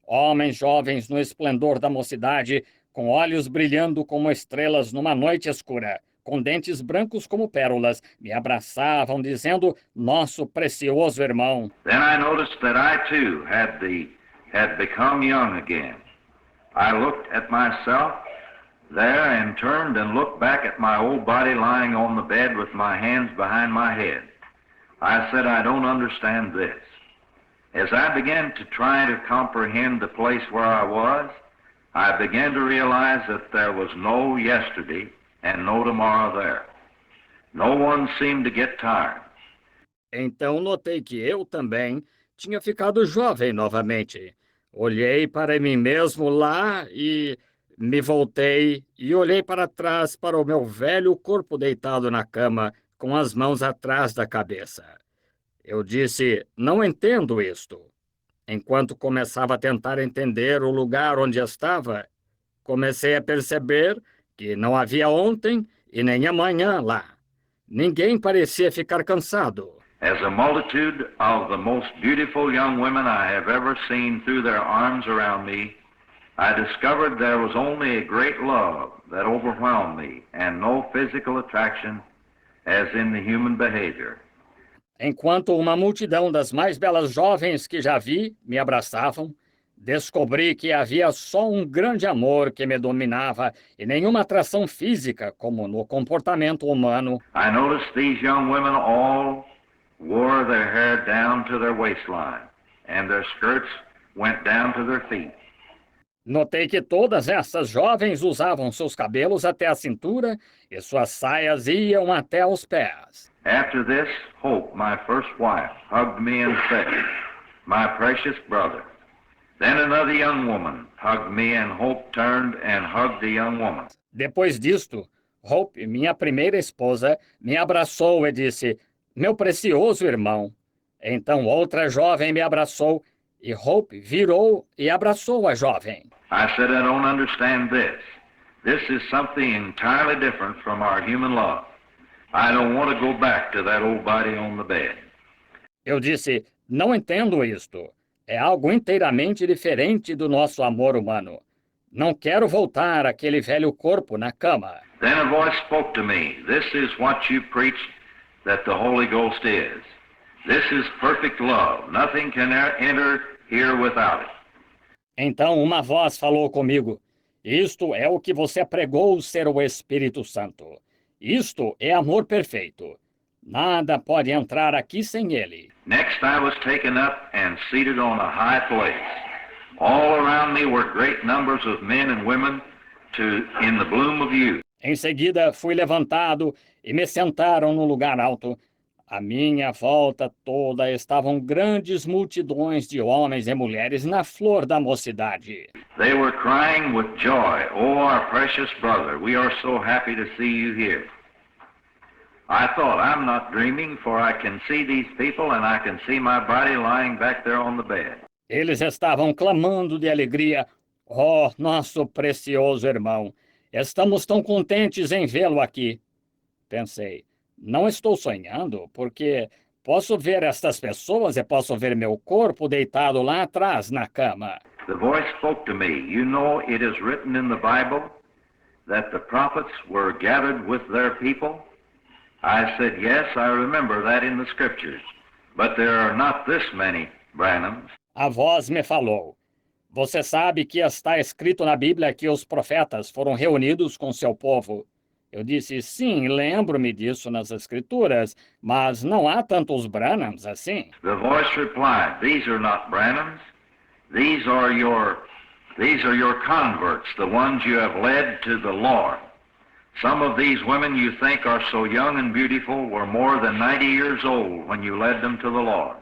S2: Homens jovens no esplendor da mocidade, com olhos brilhando como estrelas numa noite escura, com dentes brancos como pérolas, me abraçavam dizendo, nosso precioso irmão.
S3: Then I noticed that I too had become young again. I looked at myself there and turned and looked back at my old body lying on the bed with my hands behind my head. I said, I don't understand this. As I began to try to comprehend the place where I was, I began to realize that there was no yesterday and no tomorrow there. No one seemed to get tired.
S2: Então notei que eu também tinha ficado jovem novamente. Olhei para mim mesmo lá e me voltei e olhei para trás para o meu velho corpo deitado na cama, com as mãos atrás da cabeça. Eu disse, não entendo isto. Enquanto começava a tentar entender o lugar onde estava, comecei a perceber que não havia ontem e nem amanhã lá. Ninguém parecia ficar cansado.
S3: As a multitude of the most beautiful young women I have ever seen threw their arms around me, I discovered there was only a great love that overwhelmed me and no physical attraction as in the human behavior.
S2: Enquanto uma multidão das mais belas jovens que já vi me abraçavam, descobri que havia só um grande amor que me dominava e nenhuma atração física como no comportamento humano.
S3: I noticed these young women all wore their hair down to their waistline and their skirts went down to their feet.
S2: Notei que todas essas jovens usavam seus cabelos até a cintura e suas saias iam até os pés.
S3: After this, Hope, my first wife, hugged me and said, "My precious brother." Then another young woman hugged me and Hope turned and hugged the young woman.
S2: Depois disto, Hope, minha primeira esposa, me abraçou e disse, meu precioso irmão. Então outra jovem me abraçou e Hope virou e abraçou a jovem.
S3: I said, I don't understand this. This is something entirely different from our human love. I don't want to go back to that old body on the bed.
S2: Eu disse, não entendo isto. É algo inteiramente diferente do nosso amor humano. Não quero voltar àquele velho corpo na cama.
S3: Then a voice spoke to me. This is what you preach that the Holy Ghost is. This is perfect love. Nothing can enter here without it.
S2: Então uma voz falou comigo. Isto é o que você pregou ser o Espírito Santo. Isto é amor perfeito. Nada pode entrar aqui sem ele.
S3: Next I was taken up and seated on a high place. All around me were great numbers of men and women in the bloom of youth.
S2: Em seguida fui levantado e me sentaram no lugar alto. À minha volta toda estavam grandes multidões de homens e mulheres na flor da mocidade.
S3: They were crying with joy, "Oh, our precious brother, we are so happy to see you here." I thought, I'm not dreaming, for I can see these people and I can see my body lying back there on the bed.
S2: Eles estavam clamando de alegria. Oh, nosso precioso irmão, estamos tão contentes em vê-lo aqui. Pensei, não estou sonhando, porque posso ver estas pessoas e posso ver meu corpo deitado lá atrás na cama.
S3: The voice spoke to me. You know, it is written in the Bible that the prophets were gathered with their people? I said, yes, I remember that in the scriptures, but there are not this many Branhams.
S2: A voz me falou: você sabe que está escrito na Bíblia que os profetas foram reunidos com seu povo? Eu disse, sim, lembro-me disso nas Escrituras, mas não há tantos Branhams assim.
S3: The voice replied, these are not Branhams. These are your converts, the ones you have led to the Lord. Some of these women you think are so young and beautiful were more than 90 years old when you led them to the Lord.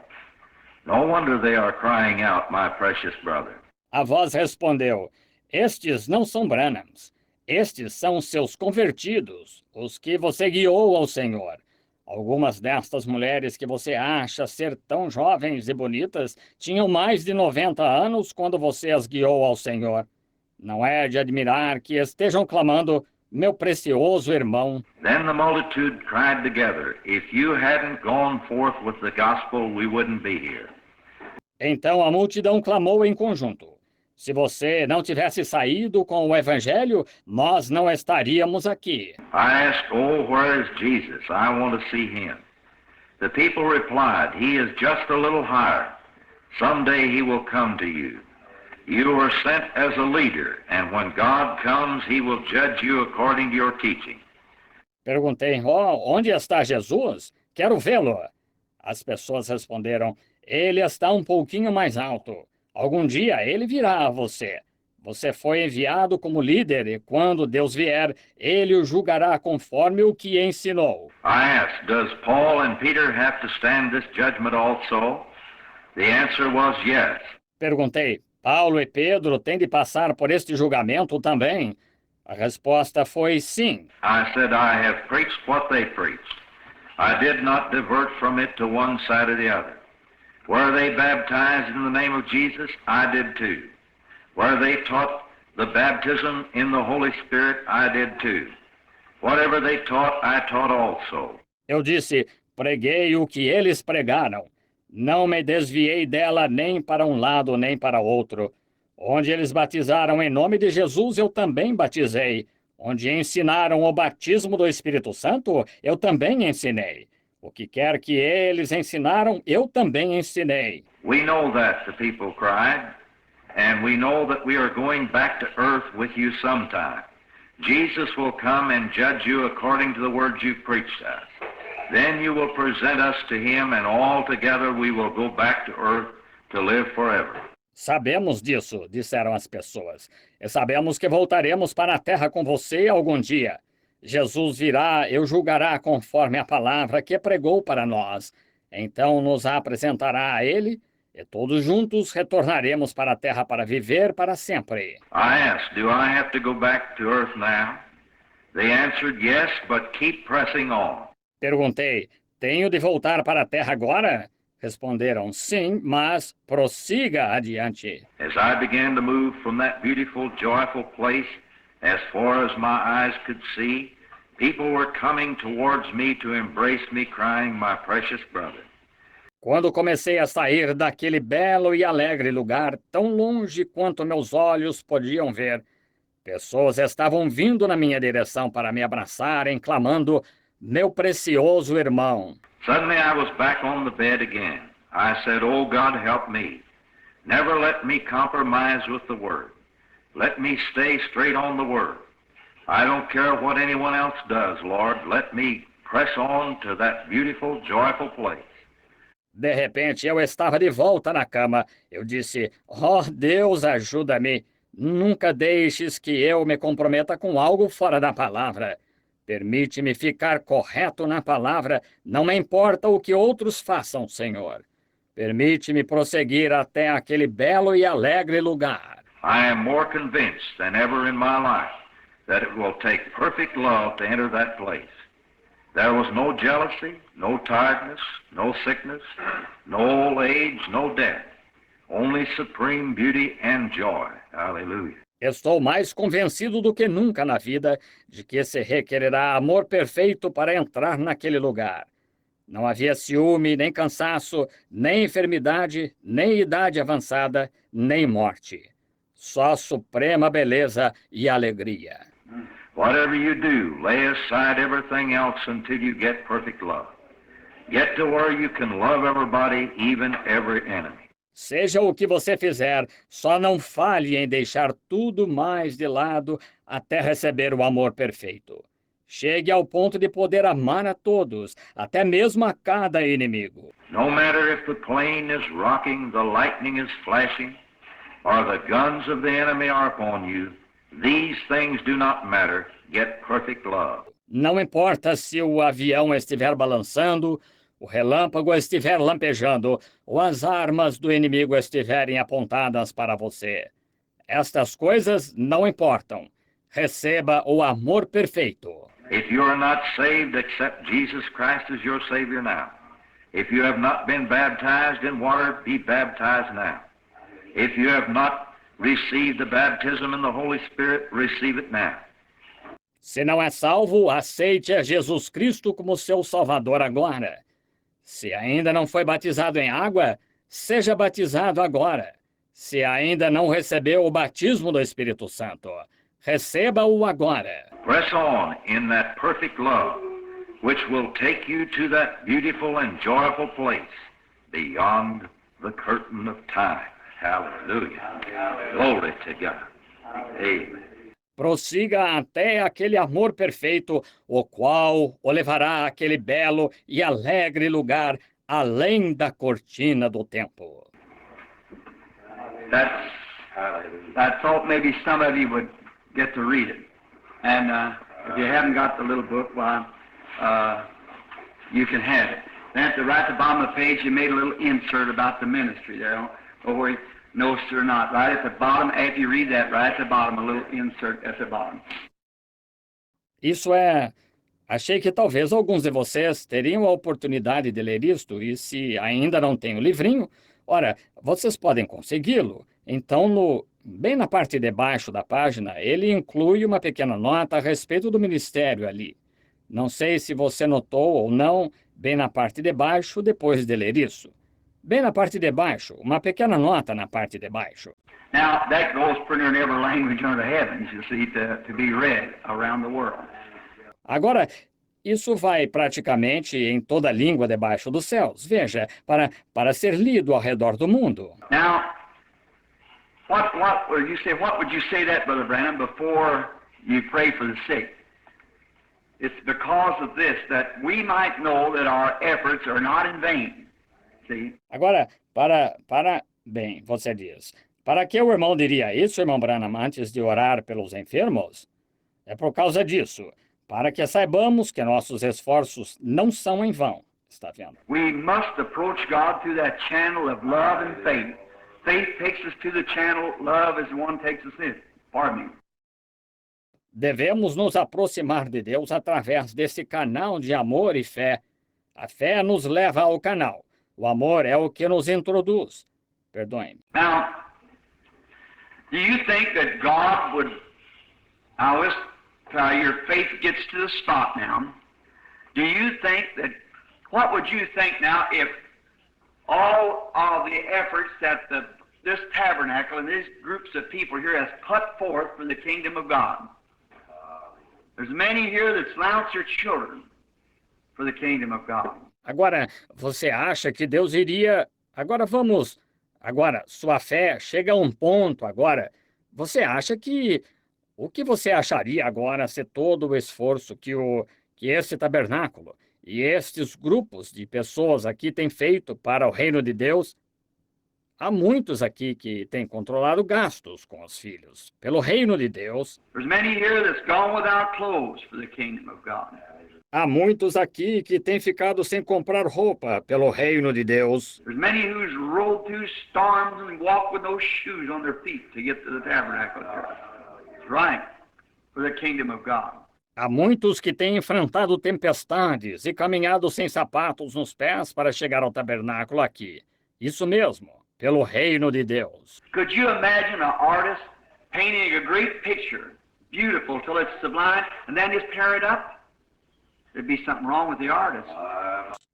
S3: No wonder they are crying out, my precious brother.
S2: A voz respondeu, estes não são Branhams. Estes são os seus convertidos, os que você guiou ao Senhor. Algumas destas mulheres que você acha ser tão jovens e bonitas tinham mais de 90 anos quando você as guiou ao Senhor. Não é de admirar que estejam clamando, meu precioso irmão.
S3: Then the multitude cried together, if you hadn't gone forth with the gospel, we wouldn't be here.
S2: Então a multidão clamou em conjunto. Se você não tivesse saído com o Evangelho, nós não estaríamos aqui.
S3: I asked, oh, where is Jesus? I want to see him. The people replied, he is just a little higher. Someday he will come to you. You were sent as a leader, and when God comes, he will judge you according to your teaching.
S2: Perguntei, onde está Jesus? Quero vê-lo. As pessoas responderam, ele está um pouquinho mais alto. Algum dia ele virá a você. Você foi enviado como líder e quando Deus vier, ele o julgará conforme o que ensinou.
S3: I asked, does Paul and Peter have to stand this judgment also? The answer was yes.
S2: Perguntei, Paulo e Pedro têm de passar por este julgamento também? A resposta foi sim.
S3: I said, I have preached what they preached. I did not divert from it to one side or the other. Were they baptized in the name of Jesus? I did too. Were they taught the baptism in the Holy Spirit? I did too. Whatever they taught, I taught also.
S2: Eu disse, preguei o que eles pregaram. Não me desviei dela nem para um lado nem para outro. Onde eles batizaram em nome de Jesus, eu também batizei. Onde ensinaram o batismo do Espírito Santo, eu também ensinei. O que quer que eles ensinaram, eu também ensinei.
S3: We know that, the people cried, and we know that we are going back to earth with you sometime. Jesus will come and judge you according to the words you preached us. Then you will present us to him, and all together we will go back to earth to live forever.
S2: Sabemos disso, disseram as pessoas. E sabemos que voltaremos para a terra com você algum dia. Jesus virá e o julgará conforme a palavra que pregou para nós. Então nos apresentará a ele e todos juntos retornaremos para a terra para viver para sempre.
S3: I asked, do I have to go back to earth now? They answered yes, but keep pressing on.
S2: Perguntei, tenho de voltar para a terra agora? Responderam, sim, mas prossiga adiante.
S3: As I began to move from that beautiful, joyful place, as far as my eyes could see, people were coming towards me to embrace me, crying, my precious brother.
S2: Quando comecei a sair daquele belo e alegre lugar, tão longe quanto meus olhos podiam ver, pessoas estavam vindo na minha direção para me abraçarem, clamando, meu precioso irmão.
S3: Suddenly I was back on the bed again. I said, oh, God, help me. Never let me compromise with the Word. Let me stay straight on the Word. I don't care what anyone else does, Lord. Let me press on to that beautiful, joyful place.
S2: De repente, eu estava de volta na cama. Eu disse, Deus, ajuda-me. Nunca deixes que eu me comprometa com algo fora da palavra. Permite-me ficar correto na palavra, não me importa o que outros façam, Senhor. Permite-me prosseguir até aquele belo e alegre lugar.
S3: I am more convinced than ever in my life that it will take perfect love to enter that place. There was no jealousy, no tiredness, no sickness, no old age, no death. Only supreme beauty and joy. Hallelujah.
S2: Estou mais convencido do que nunca na vida de que se requererá amor perfeito para entrar naquele lugar. Não havia ciúme, nem cansaço, nem enfermidade, nem idade avançada, nem morte. Só suprema beleza e alegria.
S3: Whatever you do, lay aside everything else until you get perfect love. Get to where you can love everybody, even every enemy.
S2: Seja o que você fizer, só não falhe em deixar tudo mais de lado até receber o amor perfeito. Chegue ao ponto de poder amar a todos, até mesmo a cada inimigo.
S3: No matter if the plane is rocking, the lightning is flashing, or the guns of the enemy are upon you, these things do not matter. Get perfect love.
S2: Não importa se o avião estiver balançando, o relâmpago estiver lampejando, ou as armas do inimigo estiverem apontadas para você. Estas coisas não importam. Receba o amor perfeito.
S3: If you are not saved, accept Jesus Christ as your Savior now. If you have not been baptized in water, be baptized now. If you have not received the baptism in the Holy Spirit, receive it now.
S2: Se não é salvo, aceite a Jesus Cristo como seu Salvador agora. Se ainda não foi batizado em água, seja batizado agora. Se ainda não recebeu o batismo do Espírito Santo, receba-o agora.
S3: Press on in that perfect love, which will take you to that beautiful and joyful place beyond the curtain of time. Hallelujah. Glory to God. Amen.
S2: Prossiga até aquele amor perfeito, o qual o levará àquele belo e alegre lugar além da cortina do tempo.
S1: I thought maybe some of you would get to read it. And if you haven't got the little book, why, you can have it. Then at the right at the bottom of the page, you made a little insert about the ministry there, or noticed it or not. Right at the bottom, after you read that, right at the bottom, a little insert at the bottom.
S2: Isso é... Achei que talvez alguns de vocês teriam a oportunidade de ler isto, e se ainda não tem o livrinho, ora, vocês podem consegui-lo. Então, bem na parte de baixo da página, ele inclui uma pequena nota a respeito do ministério ali. Não sei se você notou ou não, bem na parte de baixo, depois de ler isso. Bem na parte de baixo, uma pequena nota na parte de baixo.
S1: Now, that goes pretty in every language under the heavens, you see, to be read around the world.
S2: Agora, isso vai praticamente em toda a língua debaixo dos céus. Veja, para ser lido ao redor do mundo.
S1: Now, what would you say that, Brother Branham, before you pray for the sick? It's because of this, that we might know that our efforts are not in vain. See?
S2: Agora, bem, você diz, para que o irmão diria isso, irmão Branham, antes de orar pelos enfermos? É por causa disso, para que saibamos que nossos esforços não são em vão. Está vendo?
S1: We must approach God through that channel of love and faith. Faith takes us to the channel, love is the one takes us in. Pardon me.
S2: Devemos nos aproximar de Deus através desse canal de amor e fé. A fé nos leva ao canal. O amor é o que nos introduz. Perdoe-me.
S1: Now, do you think that God would, your faith gets to the spot now, do you think that, what would you think now if all of the efforts that this tabernacle and these groups of people here has put forth for the kingdom of God? There's many here that slouch their children for the kingdom of God.
S2: Agora, você acha que Deus iria... Agora, sua fé chega a um ponto agora. Você acha que... O que você acharia agora se todo o esforço que esse tabernáculo e estes grupos de pessoas aqui têm feito para o reino de Deus? Há muitos aqui que têm controlado gastos com os filhos. Pelo reino de Deus.
S1: There's many here that's gone without clothes for the kingdom of God.
S2: Há muitos aqui que têm ficado sem comprar roupa pelo reino de Deus.
S1: There's many who's rode through storms and walked with no shoes on their feet to get to the tabernacle. That's right, for the kingdom of God.
S2: Há muitos que têm enfrentado tempestades e caminhado sem sapatos nos pés para chegar ao tabernáculo aqui. Isso mesmo, pelo reino de Deus.
S1: Could you imagine an artist painting a great picture, beautiful till it's sublime, and then just tear it up? There'd be something wrong with the artist.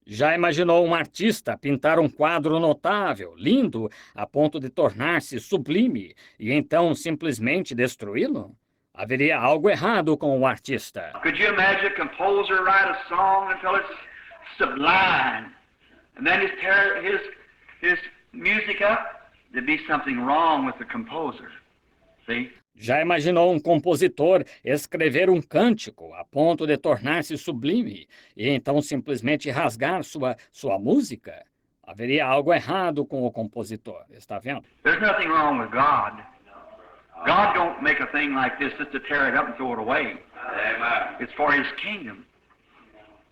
S2: Já imaginou um artista pintar um quadro notável, lindo, a ponto de tornar-se sublime, e então simplesmente destruí-lo? Haveria algo errado com o artista.
S1: Could you imagine a composer write a song until it's sublime, and then tear his music up? There'd be something wrong with the composer. See?
S2: Já imaginou um compositor escrever um cântico a ponto de tornar-se sublime e então simplesmente rasgar sua música? Haveria algo errado com o compositor, está vendo?
S1: There's nothing wrong with God. God don't make a thing like this just to tear it up and throw it away. Amen. It's for His kingdom.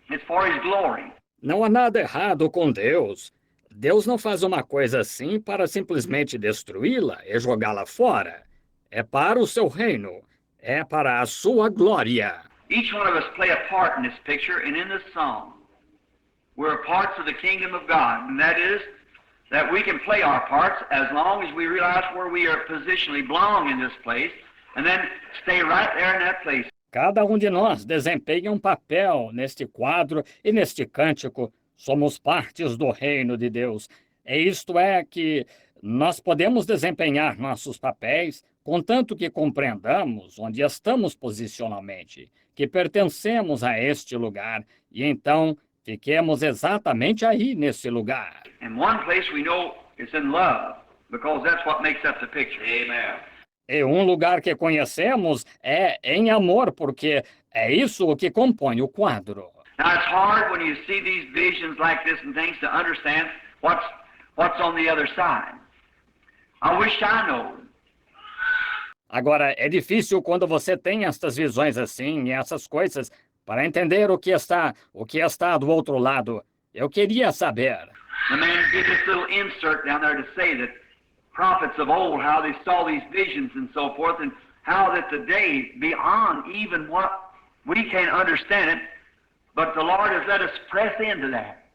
S1: It's for His glory.
S2: Não há nada errado com Deus. Deus não faz uma coisa assim para simplesmente destruí-la e jogá-la fora. É para o seu reino. É para a sua glória.
S1: Each one of us play a part in this picture and in this song. We're parts of the kingdom of God, and that is that we can play our parts as long as we realize where we are positionally belong in this place, and then stay right there in that place.
S2: Cada de nós desempenha um papel neste quadro e neste cântico. Somos partes do reino de Deus. E isto é que nós podemos desempenhar nossos papéis, contanto que compreendamos onde estamos posicionalmente, que pertencemos a este lugar, e então fiquemos exatamente aí nesse lugar.
S1: In one place we know it's in love, because that's what makes up the picture. Amen.
S2: E um lugar que conhecemos é em amor, porque é isso o que compõe o quadro.
S1: Now it's hard when you see these visions like this and things to understand what's on the other side. I wish I know.
S2: Agora, é difícil quando você tem estas visões assim e essas coisas para entender o que está do outro lado. Eu queria saber.
S1: The man gave this little insert down there to say that prophets of old, how they saw these visions and so forth, and how that today, beyond even what we can understand it, but the Lord has let us press into that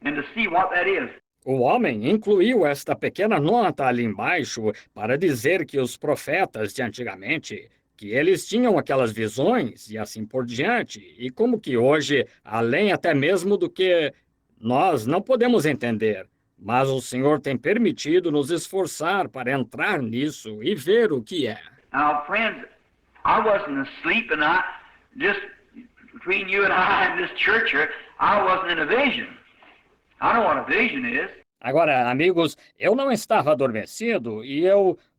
S1: and to see what that is.
S2: O homem incluiu esta pequena nota ali embaixo para dizer que os profetas de antigamente, que eles tinham aquelas visões e assim por diante, e como que hoje, além até mesmo do que nós não podemos entender, mas o Senhor tem permitido nos esforçar para entrar nisso e ver o que é.
S1: Now, friends, I wasn't asleep, and I just between you and I and this church here, I wasn't in a vision. I know what a vision is.
S2: Agora, amigos, eu não estava adormecido e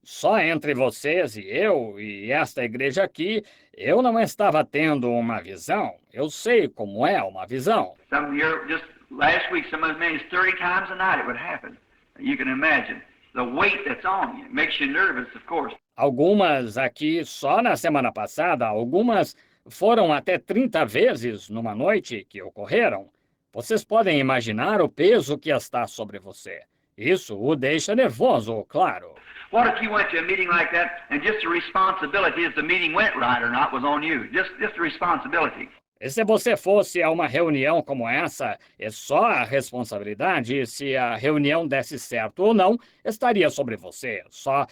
S2: só entre vocês e eu e esta igreja aqui, eu não estava tendo uma visão. Eu sei como é uma visão.
S1: Some year, just last week, some as many as 30 times a night it would happen. You can imagine the weight that's on you. It makes you nervous, of course.
S2: Algumas aqui, só na semana passada, algumas foram até 30 vezes numa noite que ocorreram. Vocês podem imaginar o peso que está sobre você. Isso o deixa nervoso, claro.
S1: What if you went to a meeting like that and just the responsibility if the meeting went right or not was on you? Just the responsibility.
S2: E se você fosse a uma reunião como essa, é só a responsabilidade se a reunião desse certo ou não, estaria sobre você. Só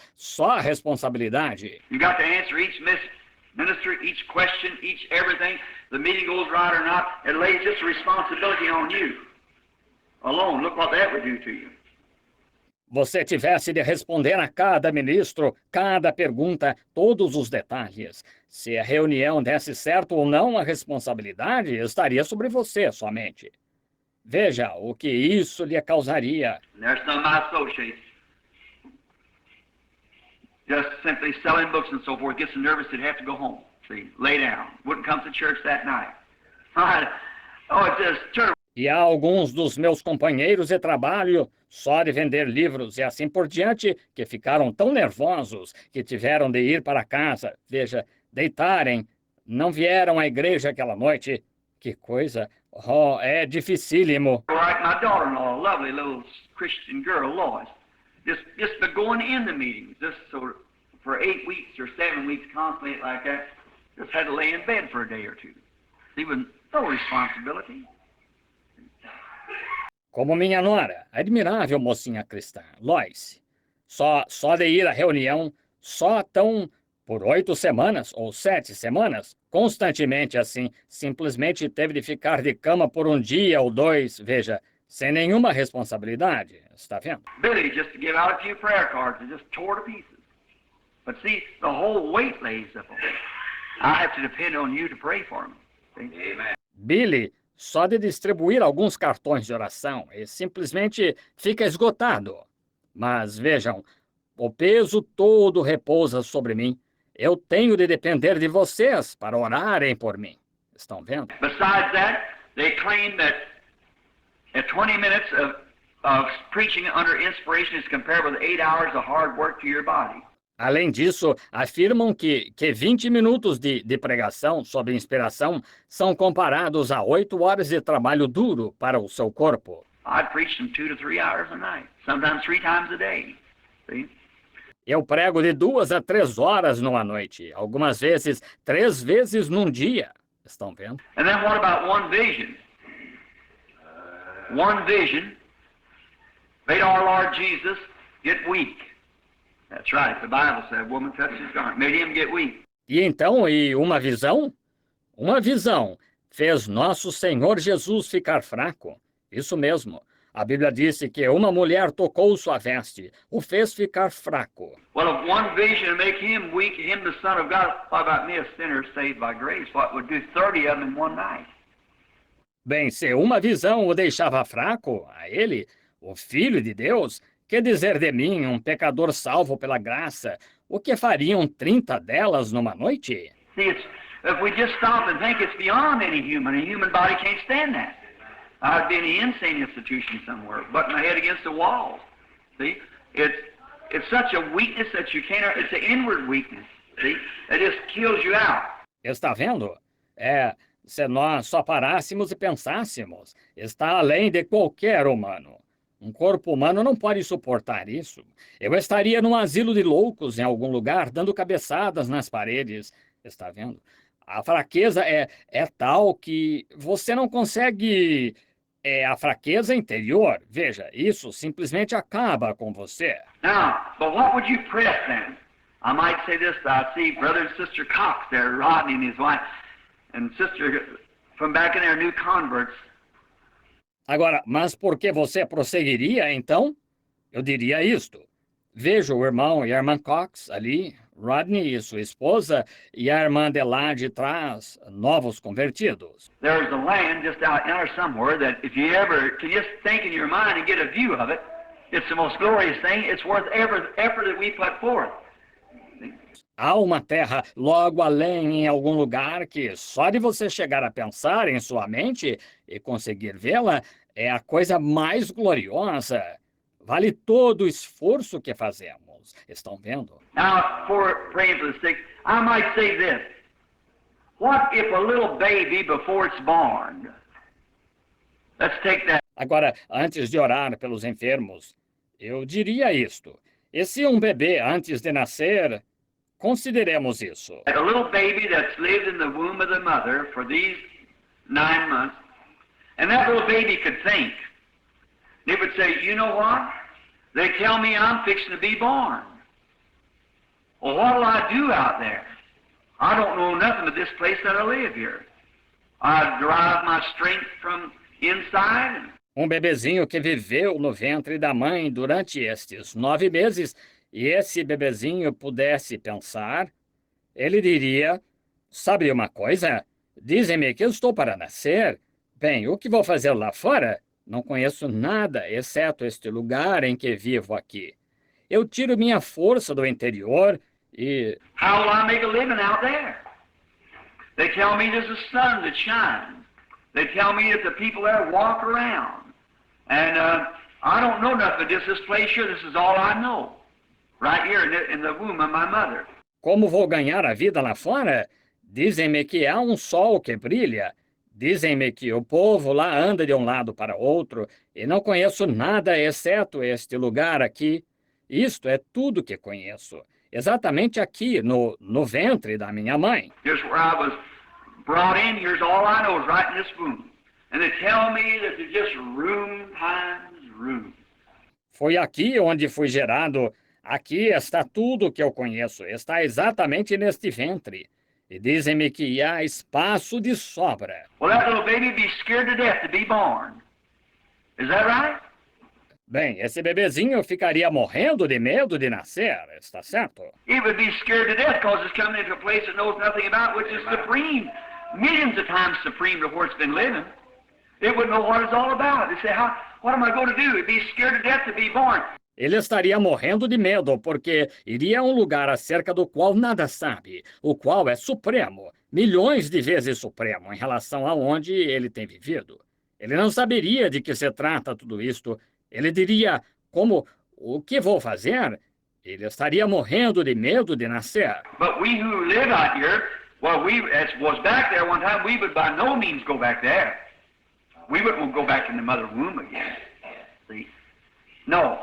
S2: a responsabilidade.
S1: You got to answer each minister, each question, each everything. The meeting goes right or not, it lays this responsibility on you alone. Look what that would do to you.
S2: Você tivesse de responder a cada ministro, cada pergunta, todos os detalhes. Se a reunião desse certo ou não, a responsabilidade estaria sobre você somente. Veja o que isso lhe causaria.
S1: There's some of my associates just simply selling books and so forth, get so nervous they'd have to go home. See, lay down. Wouldn't come to church that night. Oh, it's just terrible.
S2: E há alguns dos meus companheiros de trabalho, só de vender livros e assim por diante, que ficaram tão nervosos que tiveram de ir para casa. Veja, deitarem. Não vieram à igreja aquela noite. Que coisa. Oh, é dificílimo.
S1: Like my daughter-in-law, a lovely little Christian girl, Lois, just for going in the meetings, just so for 8 weeks or 7 weeks constantly like that, just had to lay in bed for a day or two. See, with no responsibility.
S2: Como minha nora, admirável mocinha cristã, Lois. Só de ir à reunião, só tão por 8 semanas ou 7 semanas, constantemente assim, simplesmente teve de ficar de cama por um dia ou 2, veja, sem nenhuma responsabilidade, está vendo?
S1: Billy, just to give out a few prayer cards, and just tore to pieces. But see, the whole weight lays up on it. I have to depend on you to pray for me. See?
S3: Amen.
S2: Billy, só de distribuir alguns cartões de oração e simplesmente fica esgotado. Mas vejam, o peso todo repousa sobre mim. Eu tenho de depender de vocês para orarem por mim. Estão vendo?
S1: Besides that, they claim that 20 minutes of preaching under inspiration is compared with 8 hours of hard work to your body.
S2: Além disso, afirmam que 20 minutos de pregação sob inspiração são comparados a 8 horas de trabalho duro para o seu corpo.
S1: I'd preach them 2 to 3 hours a night, sometimes 3 times a day. See?
S2: Eu prego de 2 a 3 horas numa noite, algumas vezes 3 vezes num dia. Estão vendo?
S1: And then what about one vision? One vision made our Lord Jesus get weak. That's right. The Bible said, woman touched his garment, made him get weak.
S2: E então, uma visão? Uma visão fez nosso Senhor Jesus ficar fraco. Isso mesmo. A Bíblia disse que uma mulher tocou sua veste, o fez ficar fraco.
S1: Well, if one vision make him weak, him the Son of God, what about me, a sinner saved by grace? What would do 30 of them in one night?
S2: Bem, se uma visão o deixava fraco, a ele, o Filho de Deus, que dizer de mim, um pecador salvo pela graça, o que fariam 30 delas numa noite?
S1: See, if we just stop and think it's beyond any human, a human body can't stand that. I'd be in an insane institution somewhere, butting my head against the wall. See, it's such a weakness that you can't. It's an inward weakness. See, it just kills you out.
S2: Está vendo? Se nós só parássemos e pensássemos, está além de qualquer humano. Um corpo humano não pode suportar isso. Eu estaria num asilo de loucos em algum lugar, dando cabeçadas nas paredes. Está vendo? A fraqueza é tal que você não consegue... É a fraqueza interior. Veja, isso simplesmente acaba com você.
S1: Now, but what would you press then? I might say this, I see Brother and Sister Cox there, Rodney and his wife, and Sister from back in there, new converts.
S2: Agora, mas por que você prosseguiria, então? Eu diria isto. Veja o irmão e a irmã Cox ali, Rodney e sua esposa, e a irmã de lá de trás, novos convertidos.
S1: There's a land just out there somewhere that if you ever can just think in your mind and get a view of it, it's the most glorious thing. It's worth every effort that we put forth.
S2: Há uma terra logo além em algum lugar que só de você chegar a pensar em sua mente e conseguir vê-la é a coisa mais gloriosa. Vale todo o esforço que fazemos. Estão vendo?
S1: Now, for praying for the sick, I might say this. What if a little baby before it's born? Let's take that.
S2: Agora, antes de orar pelos enfermos, eu diria isto. E se um bebê antes de nascer, consideremos isso.
S1: A little baby that's lived in the womb of the mother for these 9 months, and that little baby could think. They would say, you know what? They tell me I'm fixing to be born. Well, what'll I do out there? I don't know nothing but this place that I live here. I derive my strength from inside.
S2: Um bebezinho que viveu no ventre da mãe durante estes 9 meses, e esse bebezinho pudesse pensar, ele diria, sabe uma coisa? Dizem-me que eu estou para nascer. Bem, o que vou fazer lá fora? Não conheço nada, exceto este lugar em que vivo aqui. Eu tiro minha força do interior e...
S1: How will I make a living out there? They tell me there's a sun that shines. They tell me that the people there walk around. And I don't know nothing, just this place here, this is all I know. Right here in the womb of my mother.
S2: Como vou ganhar a vida lá fora? Dizem-me que há um sol que brilha. Dizem-me que o povo lá anda de um lado para outro e não conheço nada exceto este lugar aqui. Isto é tudo que conheço. Exatamente aqui, no ventre da minha mãe.
S1: Just where I was brought in, here's all I know is right in this womb. And they tell me that there's just room times room.
S2: Foi aqui onde fui gerado. Aqui está tudo que eu conheço. Está exatamente neste ventre. E dizem-me que há espaço de sobra.
S1: Well, that little baby be scared to death to be born. Is that right?
S2: Bem, esse bebezinho ficaria morrendo de medo de nascer, está certo?
S1: He would be scared to death because it's coming into a place it knows nothing about, which is supreme, millions of times supreme to where it's been living. It wouldn't know what it's all about. They say, what am I going to do? It'd be scared to death to be born.
S2: Ele estaria morrendo de medo, porque iria a um lugar acerca do qual nada sabe, o qual é supremo, milhões de vezes supremo em relação a onde ele tem vivido. Ele não saberia de que se trata tudo isto. Ele diria, o que vou fazer? Ele estaria morrendo de medo de nascer.
S1: But we who live out here, as was back there one time, we would by no means go back there. We wouldn't go back in the mother womb again. See? No.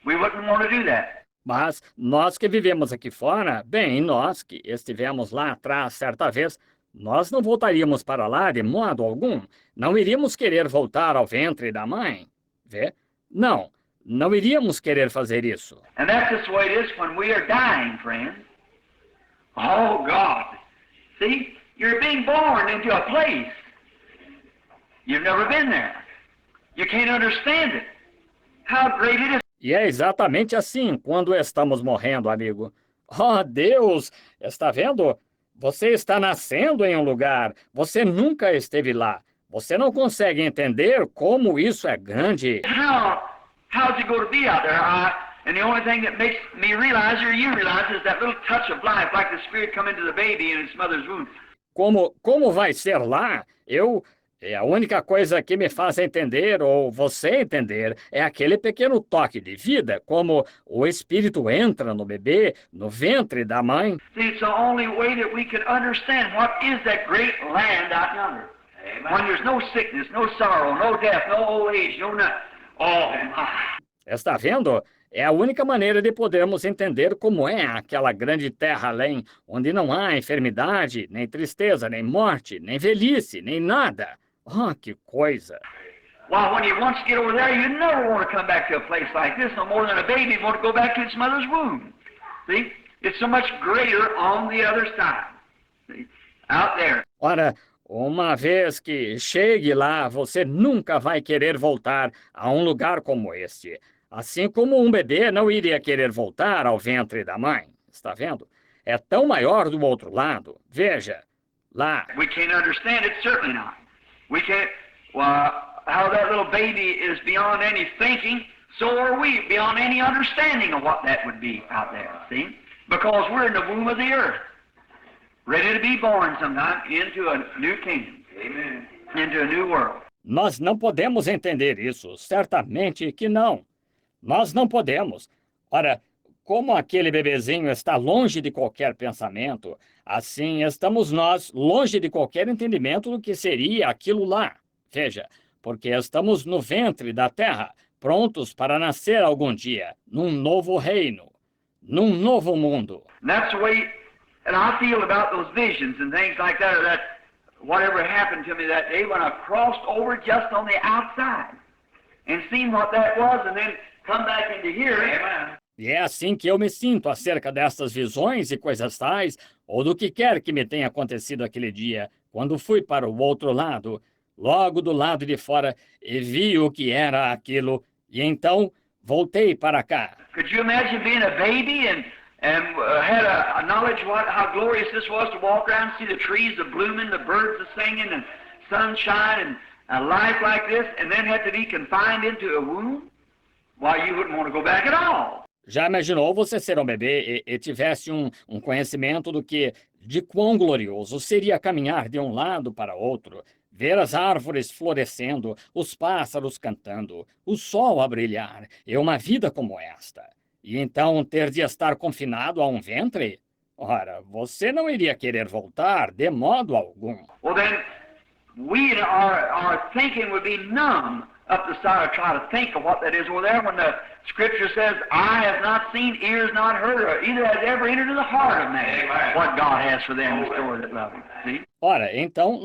S1: We wouldn't want to do that.
S2: Mas nós que vivemos aqui fora, bem, nós que estivemos lá atrás certa vez, nós não voltaríamos para lá de modo algum. Não iríamos querer voltar ao ventre da mãe. Vê? Não iríamos querer fazer isso.
S1: And that's just the way it is when we are dying, friends. Oh, God. See, you're being born into a place. You've never been there. You can't understand it. How great it is.
S2: E é exatamente assim quando estamos morrendo, amigo. Oh, Deus, está vendo? Você está nascendo em um lugar. Você nunca esteve lá. Você não consegue entender como isso é grande.
S1: How's it going to be out there? And the only thing that makes me realize, or you realize, is that little touch of life, like the spirit come into the baby in its mother's womb.
S2: Como vai ser lá? A única coisa que me faz entender, ou você entender, é aquele pequeno toque de vida, como o espírito entra no bebê, no ventre da mãe.
S1: See, it's the only way that we can understand what is that great land out yonder. When there's no sickness, no sorrow, no death, no old age, no nothing. Oh, my.
S2: Está vendo? É a única maneira de podermos entender como é aquela grande terra além, onde não há enfermidade, nem tristeza, nem morte, nem velhice, nem nada. Oh, que coisa!
S1: Well, when you once get over there, you never want to come back to a place like this no more than a baby want to go back to its mother's womb. See? It's so much greater on the other side. See? Out there.
S2: Ora, uma vez que chegue lá, você nunca vai querer voltar a um lugar como este. Assim como um bebê não iria querer voltar ao ventre da mãe. Está vendo? É tão maior do outro lado. Veja, lá.
S1: We can't understand it, certainly not. We can't, well, how that little baby is beyond any thinking, so are we, beyond any understanding of what that would be out there, see? Because we're in the womb of the earth, ready to be born sometime into a new kingdom. Amen. Into a new world.
S2: Nós não podemos entender isso, certamente que não. Nós não podemos. Ora, como aquele bebezinho está longe de qualquer pensamento, assim estamos nós longe de qualquer entendimento do que seria aquilo lá. Veja, porque estamos no ventre da terra, prontos para nascer algum dia, num novo reino, num novo mundo.
S1: And that's the way, and I feel about those visions and things like that, that whatever happened to me that day when I crossed over just on the outside and seen what that was and then come back into here. Amen.
S2: E é assim que eu me sinto acerca dessas visões e coisas tais, ou do que quer que me tenha acontecido aquele dia, quando fui para o outro lado, logo do lado de fora, e vi o que era aquilo, e então voltei para cá.
S1: Could you imagine being a baby and had a knowledge how glorious this was to walk around and see the trees blooming, the birds singing, and sunshine, and a life like this, and then had to be confined into a womb? Why, you wouldn't want to go back at all.
S2: Já imaginou você ser um bebê e tivesse um conhecimento de quão glorioso seria caminhar de um lado para outro, ver as árvores florescendo, os pássaros cantando, o sol a brilhar, e uma vida como esta? E então ter de estar confinado a um ventre? Ora, você não iria querer voltar de modo algum.
S1: Well, then, our thinking would be numb up the side of trying to think of what that is over there when the Scripture says, eye has not seen, ears not heard, or either has ever entered into the heart of man what God has for them in store that love Him. See?
S2: Ora, então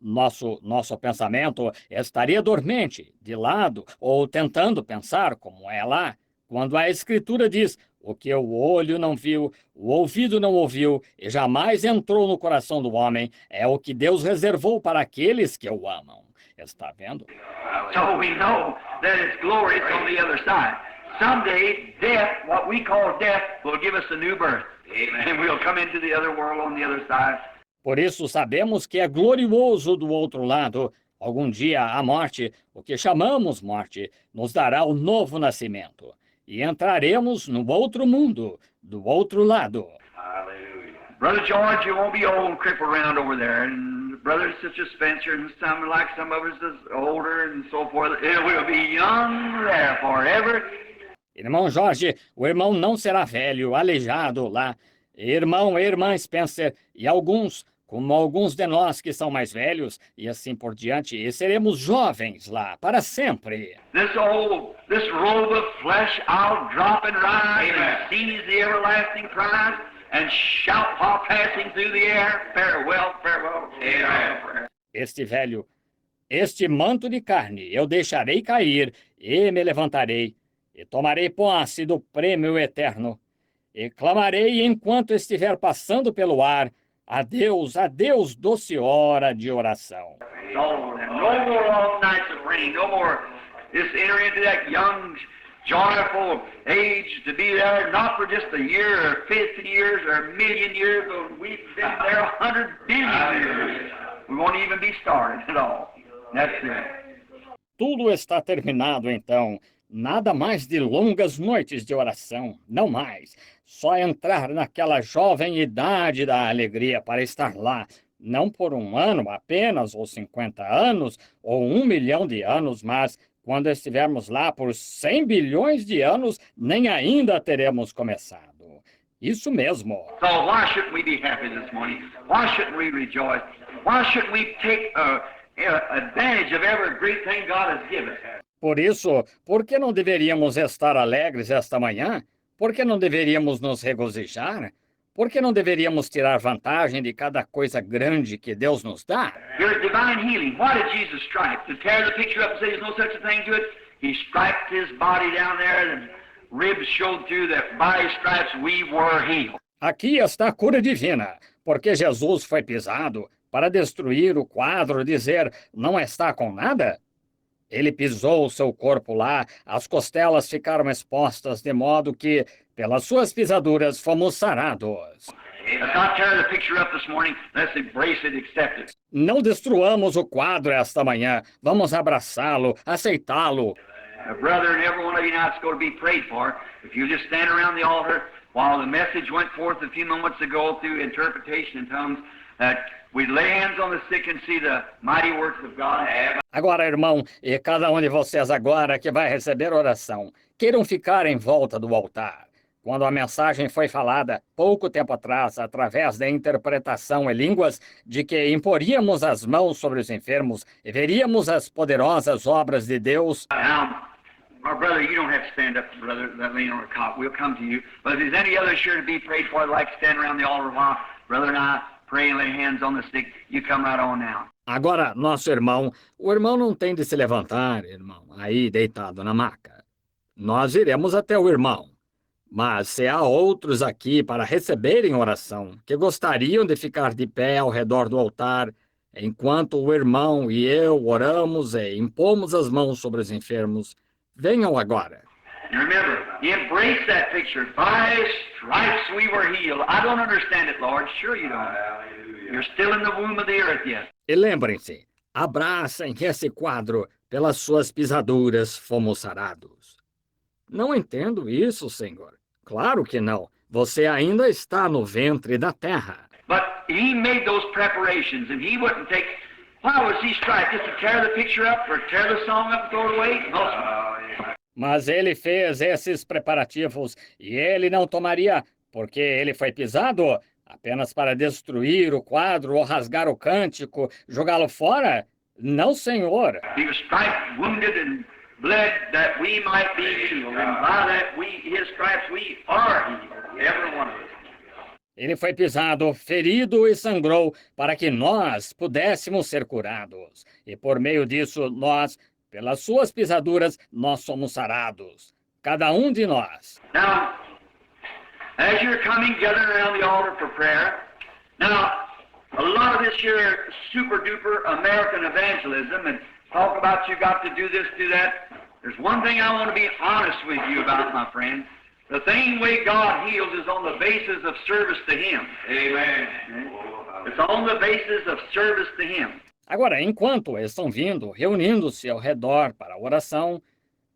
S2: nosso pensamento estaria dormente, de lado, ou tentando pensar como é lá, quando a Escritura diz, o que o olho não viu, o ouvido não ouviu, e jamais entrou no coração do homem, é o que Deus reservou para aqueles que o amam. Está vendo?
S1: So we know that it's glorious on the other side. Someday, death, what we call death, will give us a new birth. Amen. And we'll come into the other world on the other side.
S2: Por isso sabemos que é glorioso do outro lado. Algum dia a morte, o que chamamos morte, nos dará o novo nascimento. E entraremos no outro mundo, do outro lado.
S1: Brother George, you won't be old and crippled around over there. And Brother Sister Spencer, and some like some of us is older and so forth. It will be young there forever.
S2: Irmão Jorge, o irmão não será velho, aleijado lá. Irmão e irmã Spencer, e alguns, como alguns de nós que são mais velhos, e assim por diante, e seremos jovens lá, para sempre.
S1: This robe of flesh I'll drop and rise and seize the everlasting prize and shout while passing through the air, farewell, farewell, farewell.
S2: Este manto de carne eu deixarei cair, e me levantarei, e tomarei posse do prêmio eterno, e clamarei enquanto estiver passando pelo ar, adeus, adeus, doce hora de oração.
S1: No more long nights of rain, no more just enter into that young, joyful age to be there, not for just a year or 50 years or a million years, but we've been there 100 billion years. We won't even be started at all. That's it.
S2: Tudo está terminado, então. Nada mais de longas noites de oração, não mais. Só entrar naquela jovem idade da alegria para estar lá, não por um ano apenas, ou 50 anos, ou 1 milhão de anos, mas quando estivermos lá por 100 bilhões de anos, nem ainda teremos começado. Isso mesmo.
S1: So why shouldn't we be happy this morning? Why shouldn't we rejoice? Why shouldn't we take advantage of every great thing God has given us?
S2: Por isso, por que não deveríamos estar alegres esta manhã? Por que não deveríamos nos regozijar? Por que não deveríamos tirar vantagem de cada coisa grande que Deus nos dá?
S1: Here's divine healing. Why did Jesus stripe? To tear the picture up and say there's no such a thing to it? He striped his body down there and ribs showed through that by his stripes we were healed.
S2: Aqui está a cura divina, porque Jesus foi pisado para destruir o quadro, dizer, não está com nada? Ele pisou o seu corpo lá, as costelas ficaram expostas, de modo que, pelas suas pisaduras, fomos sarados.
S1: Let's not tear the picture up this morning. Let's embrace it, accept it.
S2: Não destruamos o quadro esta manhã. Vamos abraçá-lo, aceitá-lo.
S1: Brother and every one of you now is going to be prayed for. If you just stand around the altar while the message went forth a few moments ago through interpretation in tongues, that we lay hands on the sick and see the mighty works of God.
S2: Agora, irmão, e cada um de vocês agora que vai receber oração, queiram ficar em volta do altar. Quando a mensagem foi falada, pouco tempo atrás, através da interpretação em línguas, de que imporíamos as mãos sobre os enfermos e veríamos as poderosas obras de Deus.
S1: Now, my brother, you don't have to stand up, brother, that lean on a cot. We'll come to you. But if there's any other sure to be prayed for, I'd like to stand around the altar while brother and I pray and lay hands on the sick. You come right on now.
S2: Agora, nosso irmão, o irmão não tem de se levantar, irmão, aí deitado na maca. Nós iremos até o irmão. Mas se há outros aqui para receberem oração, que gostariam de ficar de pé ao redor do altar, enquanto o irmão e eu oramos e impomos as mãos sobre os enfermos, venham agora.
S1: And remember, embrace that picture. By his stripes we were healed. I don't understand it, Lord. Sure you don't. You're still in the womb of the earth yet.
S2: E lembrem-se, abracem esse quadro, pelas suas pisaduras fomos sarados. Não entendo isso, Senhor. Claro que não. Você ainda está no ventre da terra.
S1: But he made those preparations, and he wouldn't take... Why was he striped? Just to tear the picture up or tear the song up and throw it away? No.
S2: Mas ele fez esses preparativos e ele não tomaria, porque ele foi pisado, apenas para destruir o quadro ou rasgar o cântico, jogá-lo fora? Não, Senhor.
S1: He was striped, wounded, and bled that we might be healed. And by that his stripes we are healed, every one of us.
S2: Ele foi pisado, ferido e sangrou para que nós pudéssemos ser curados. E por meio disso, nós, pelas suas pisaduras, nós somos sarados. Cada um de nós.
S1: Now, as you're coming, gathering around the altar for prayer, now, a lot of this here super duper American evangelism and talk about you got to do this, do that. There's one thing I want to be honest with you about, my friend. The thing way God heals is on the basis of service to Him. Amen. It's on the basis of service to Him.
S2: Agora, enquanto eles estão vindo, reunindo-se ao redor para a oração,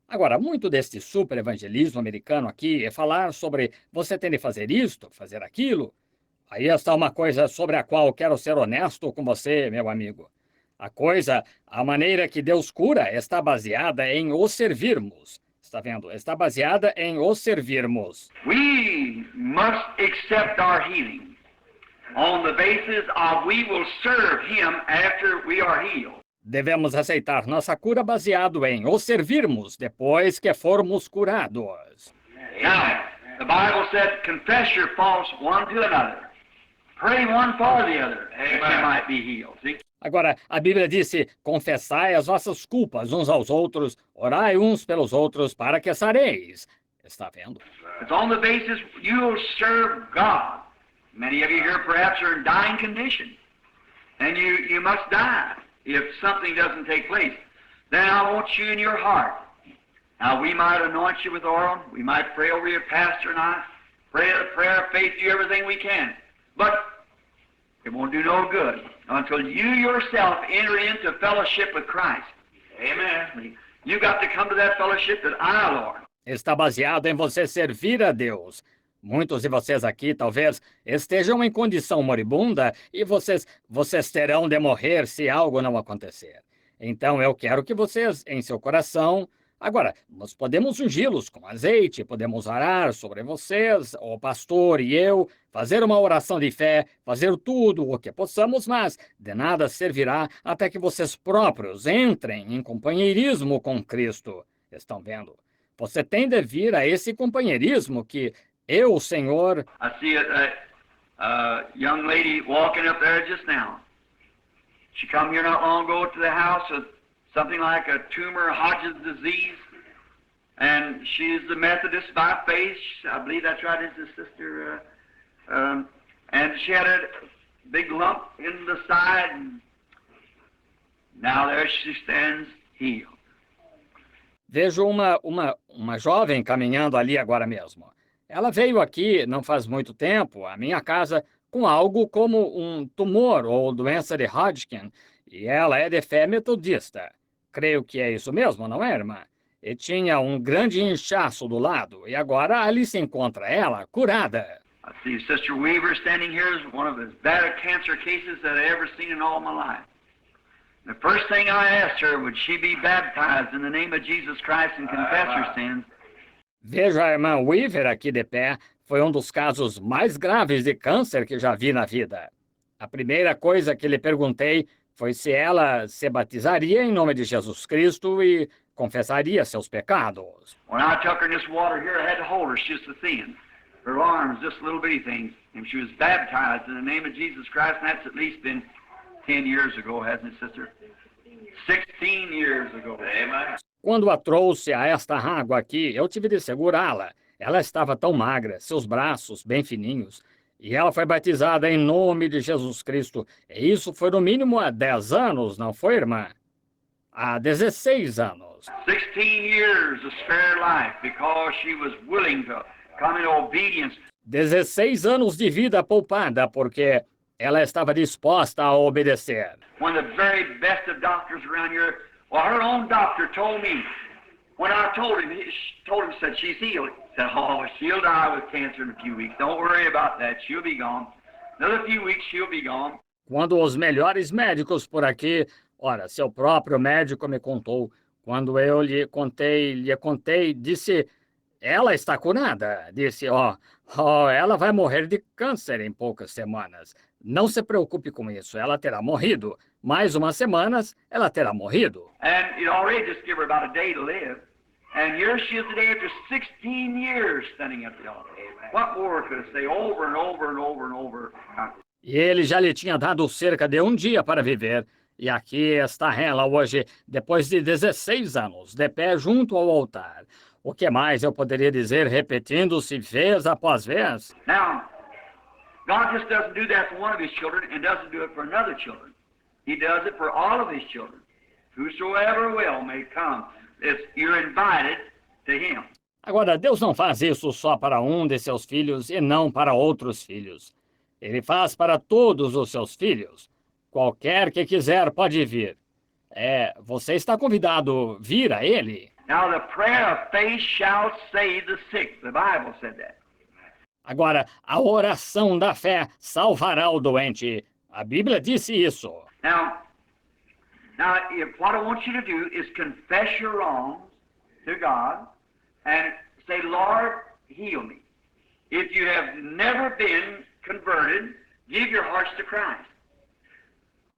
S2: agora, muito deste super-evangelismo americano aqui é falar sobre você tem de fazer isto, fazer aquilo. Aí está uma coisa sobre a qual quero ser honesto com você, meu amigo. A maneira que Deus cura está baseada em o servirmos. Está vendo? Está baseada em o servirmos.
S1: We must accept our healing on the basis of we will serve Him after we are healed.
S2: Devemos aceitar nossa cura baseado em o servirmos depois que formos curados.
S1: Now, the Bible said, confess your faults one to another. Pray one for the other, that you might be healed. See?
S2: Agora, a Bíblia disse, confessai as vossas culpas uns aos outros, orai uns pelos outros para que sareis. Está vendo?
S1: It's on the basis you'll serve God. Many of you here perhaps are in dying condition, and you must die if something doesn't take place. Then I want you in your heart. Now, we might anoint you with oil. We might pray over your pastor and I. Pray a prayer of faith, do everything we can. But it won't do no good until you yourself enter into fellowship with Christ. Amen. You got to come to that fellowship that I, Lord.
S2: Está baseado em você servir a Deus. Muitos de vocês aqui talvez estejam em condição moribunda e vocês terão de morrer se algo não acontecer. Então eu quero que vocês, em seu coração... Agora, nós podemos ungi-los com azeite, podemos orar sobre vocês, o pastor e eu, fazer uma oração de fé, fazer tudo o que possamos, mas de nada servirá até que vocês próprios entrem em companheirismo com Cristo. Estão vendo? Você tem de vir a esse companheirismo que eu, Senhor...
S1: I see a young lady walking up there just now. She come here not long ago to the house with something like a tumor, Hodgkin's disease, and she's a Methodist by faith. I believe that's right, is the sister. And she had a big lump in the side, and now there she stands healed.
S2: Vejo uma jovem caminhando ali agora mesmo. Ela veio aqui, não faz muito tempo, à minha casa, com algo como um tumor ou doença de Hodgkin, e ela é de fé metodista. Creio que é isso mesmo, não é, irmã? E tinha um grande inchaço do lado, e agora ali se encontra ela, curada.
S1: I see Sister Weaver standing here is one of the bad cancer cases that I ever seen in all my life. The first thing I asked her, would she be baptized in the name of Jesus Christ and confess her sins?
S2: Veja a irmã Weaver aqui de pé, foi um dos casos mais graves de câncer que já vi na vida. A primeira coisa que lhe perguntei foi se ela se batizaria em nome de Jesus Cristo e confessaria seus pecados.
S1: When I took her in this water here, I had to hold her. She was so thin. Her arms, just little bitty things. And she was baptized in the name of Jesus Christ, and that's at least been 10 years ago, hasn't it, sister? 16 years ago. Amen.
S2: Quando a trouxe a esta água aqui, eu tive de segurá-la. Ela estava tão magra, seus braços bem fininhos. E ela foi batizada em nome de Jesus Cristo. E isso foi no mínimo há 10 anos, não foi, irmã? Há 16 anos.
S1: 16 years of spare life because she was willing to come in obedience.
S2: 16 anos de vida poupada porque ela estava disposta a obedecer.
S1: When the very best of doctors around here, well, her own doctor told me, when I told him, said she's healed. He said, oh, she'll die with cancer in a few weeks. Don't worry about that. She'll be gone. Another few weeks, she'll be gone.
S2: Quando os melhores médicos por aqui, ora, seu próprio médico me contou, quando eu lhe contei, disse, ela está curada. Disse, ela vai morrer de câncer em poucas semanas. Não se preocupe com isso, ela terá morrido. Mais umas semanas, ela terá morrido.
S1: And it already just give her about a day to live. And here she is today after 16 years standing at the altar. What more could I say over and over and over and over?
S2: E ele já lhe tinha dado cerca de um dia para viver. E aqui está ela hoje, depois de 16 anos, de pé junto ao altar. O que mais eu poderia dizer repetindo-se vez após vez?
S1: Now, God just doesn't do that for one of his children and doesn't do it for another children. He does it for all of his children. Whosoever will may come. You're invited to him.
S2: Agora, Deus não faz isso só para um de seus filhos e não para outros filhos. Ele faz para todos os seus filhos. Qualquer que quiser pode vir. Você está convidado a vir a ele.
S1: Now the prayer of faith shall save the sick. The Bible said that.
S2: Agora, a oração da fé salvará o doente. A Bíblia disse isso.
S1: Now, what I want you to do is confess your wrongs to God and say, Lord, heal me. If you have never been converted, give your hearts to Christ.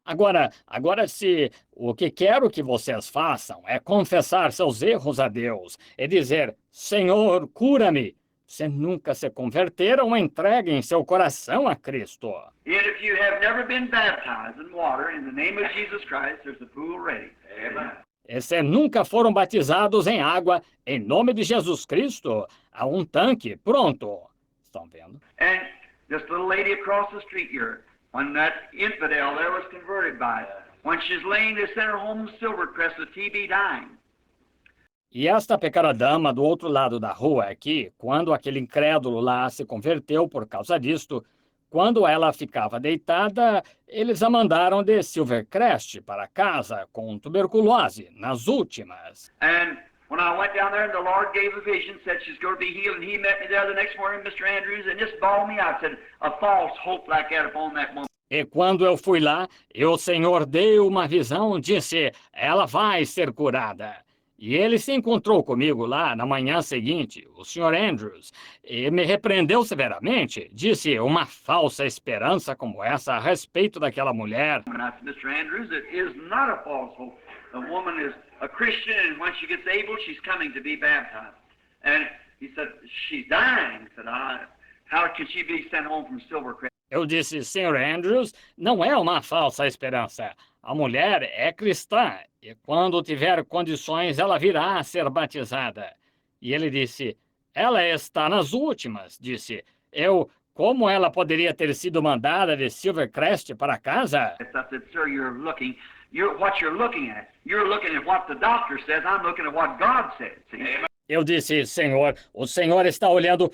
S2: Agora, se o que quero que vocês façam é confessar seus erros a Deus e dizer, Senhor, cura-me. Se nunca se converteram, entreguem seu coração a Cristo.
S1: And if you have never been baptized in water, in the name of Jesus Christ, there's a pool ready. Amen.
S2: E se nunca foram batizados em água, em nome de Jesus Cristo, há um tanque pronto. Estão vendo?
S1: And this little lady across the street here, when that infidel there was converted by it, when she's laying, they sent her home in Silvercrest with TB dying.
S2: E esta pequena dama do outro lado da rua aqui, quando aquele incrédulo lá se converteu por causa disto, quando ela ficava deitada, eles a mandaram de Silvercrest para casa com tuberculose, nas últimas.
S1: And when I went down there and the Lord gave a vision, said she's going to be healed, and he met me there the next morning, Mr. Andrews, and just bawled me out, said, a false hope like that upon that woman.
S2: E quando eu fui lá, e o Senhor deu uma visão, disse, ela vai ser curada. E ele se encontrou comigo lá na manhã seguinte, o Sr. Andrews, e me repreendeu severamente. Disse uma falsa esperança como essa a respeito daquela mulher.
S1: And I said, Mr. Andrews, it is not a false hope. The woman is a Christian, and when she gets able, she's coming to be baptized. And he said, she's dying. I said, how can she be sent home from Silvercrest?
S2: Eu disse, Sr. Andrews, não é uma falsa esperança. A mulher é cristã e quando tiver condições ela virá a ser batizada. E ele disse, ela está nas últimas. Disse, como ela poderia ter sido mandada de Silvercrest para casa?
S1: I said, sir, what you're looking at. You're looking at what the doctor says. I'm looking at what God says. See?
S2: Eu disse, Senhor, o Senhor está olhando,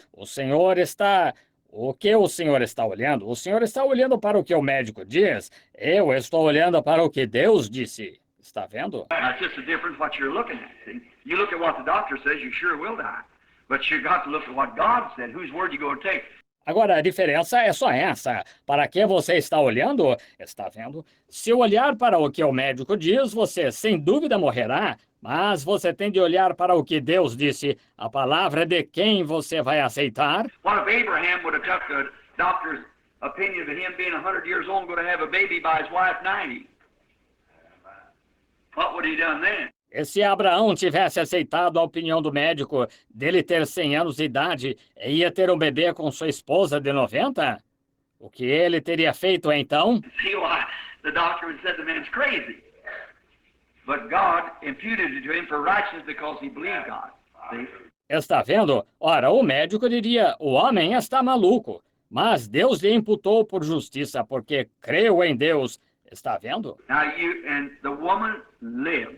S2: O que o senhor está olhando? O senhor está olhando para o que o médico diz. Eu estou olhando para o que Deus disse. Está vendo?
S1: It's just the difference what you're looking at. See? You look at what the doctor says, you sure will die. But you got to look at what God said. Whose word you going to take?
S2: Agora, a diferença é só essa. Para que você está olhando? Está vendo? Se olhar para o que o médico diz, você sem dúvida morrerá. Mas você tem de olhar para o que Deus disse, a palavra de quem você vai aceitar.
S1: What if Abraham would have took the doctor's opinion of him being 100 years old and going to have a baby by his wife 90? What would he done then?
S2: E se Abraão tivesse aceitado a opinião do médico dele ter 100 anos de idade e ia ter um bebê com sua esposa de 90? O que ele teria feito então?
S1: See why the doctor would have said the man's crazy. But God imputed it to him for righteousness because he believed God. See?
S2: Está vendo? Ora, o médico diria, o homem está maluco. Mas Deus lhe imputou por justiça porque creu em Deus. Está vendo?
S1: Now and the woman lived.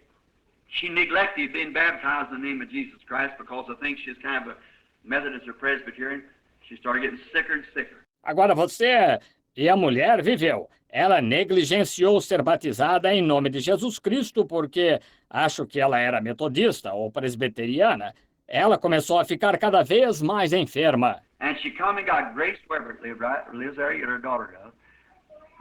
S1: She neglected being baptized in the name of Jesus Christ because I think she's kind of a Methodist or Presbyterian. She started getting sicker and sicker.
S2: Agora você e a mulher viveu. Ela negligenciou ser batizada em nome de Jesus Cristo porque acho que ela era metodista ou presbiteriana. Ela começou a ficar cada vez mais enferma.
S1: And she come and got Grace Weber lives there, her daughter does.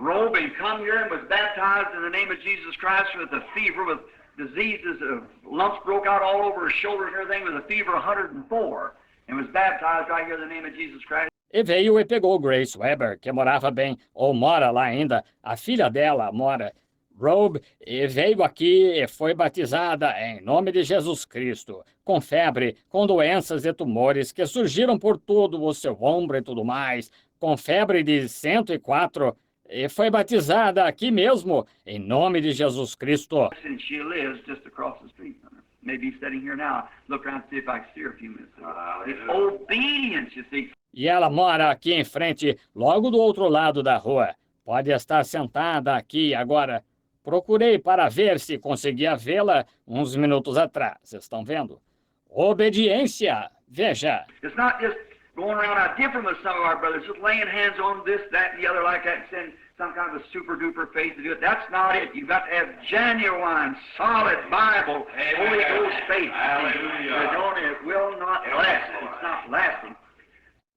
S1: Robe and come here and was baptized in the name of Jesus Christ with a fever, with diseases, lumps broke out all over her shoulders and everything, with a fever 104, and was baptized right here in the name of Jesus Christ.
S2: E veio e pegou Grace Weber, que morava bem, ou mora lá ainda. A filha dela mora, Robe, e veio aqui e foi batizada em nome de Jesus Cristo, com febre, com doenças e tumores que surgiram por todo o seu ombro e tudo mais, com febre de 104, e foi batizada aqui mesmo, em nome de Jesus Cristo.
S1: And she lives just across the street from her. Maybe sitting here now. Look around and see if I can see her a few minutes ago. It's obedience, you see.
S2: E ela mora aqui em frente, logo do outro lado da rua. Pode estar sentada aqui agora. Procurei para ver se conseguia vê-la uns minutos atrás. Estão vendo? Obediência. Veja.
S1: It's not just going around out different with some of our brothers, just laying hands on this, that, and the other like that, and sending some kind of a super duper faith to do it. That's not it. You've got to have genuine, solid Bible, Holy Ghost faith. Hallelujah. It will not last. It's not lasting.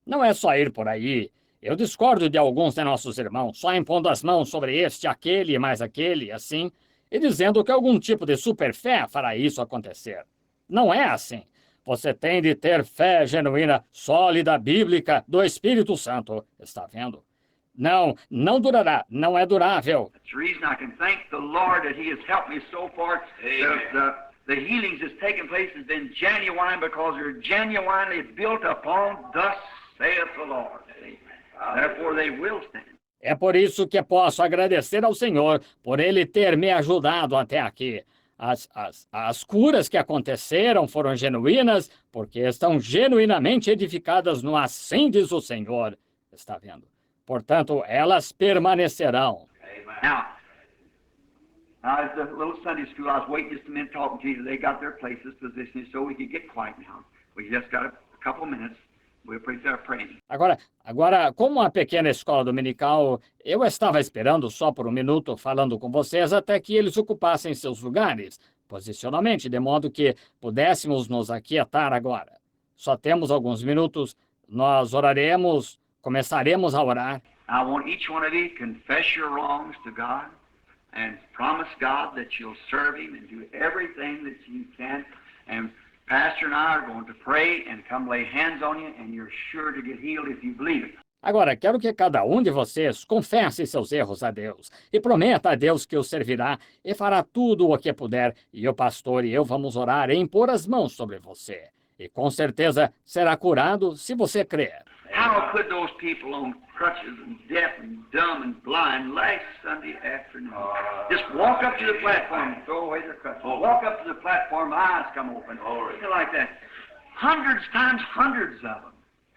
S2: Não é só ir por aí. Eu discordo de alguns de nossos irmãos, só impondo as mãos sobre este, aquele e mais aquele, assim, e dizendo que algum tipo de superfé fará isso acontecer. Não é assim. Você tem de ter fé genuína, sólida, bíblica, do Espírito Santo. Está vendo? Não durará, não é durável.
S1: That's the reason I can thank the Lord that He has helped me so far. The healings that's taken place has been genuine because they're genuinely built upon thus saith the Lord. Therefore they will stand.
S2: É por isso que posso agradecer ao Senhor por Ele ter me ajudado até aqui. As curas que aconteceram foram genuínas porque estão genuinamente edificadas no assim diz o Senhor. Está vendo? Portanto, elas permanecerão.
S1: Now, at the little Sunday school, I was waiting just a minute talking to you. They got their places positioned so we could get quiet now. We just got a couple minutes. We'll start praying.
S2: Agora, como uma pequena escola dominical, eu estava esperando só por um minuto falando com vocês até que eles ocupassem seus lugares, posicionalmente, de modo que pudéssemos nos aquietar agora. Só temos alguns minutos, nós oraremos, começaremos a orar.
S1: I want each one of you to confess your wrongs to God and promise God that you'll serve Him and do everything that you can. And Pastor and I are going to pray and come lay hands on you, and you're sure to get healed if you believe it.
S2: Agora, quero que cada um de vocês confesse seus erros a Deus e prometa a Deus que o servirá e fará tudo o que puder, e o pastor e eu vamos orar e impor as mãos sobre você. E com certeza será curado se você crer.
S1: How could those people on crutches and deaf and dumb and blind last Sunday afternoon just walk up to the platform and throw away their crutches? Walk up to the platform, eyes come open, like that. Hundreds times hundreds of them.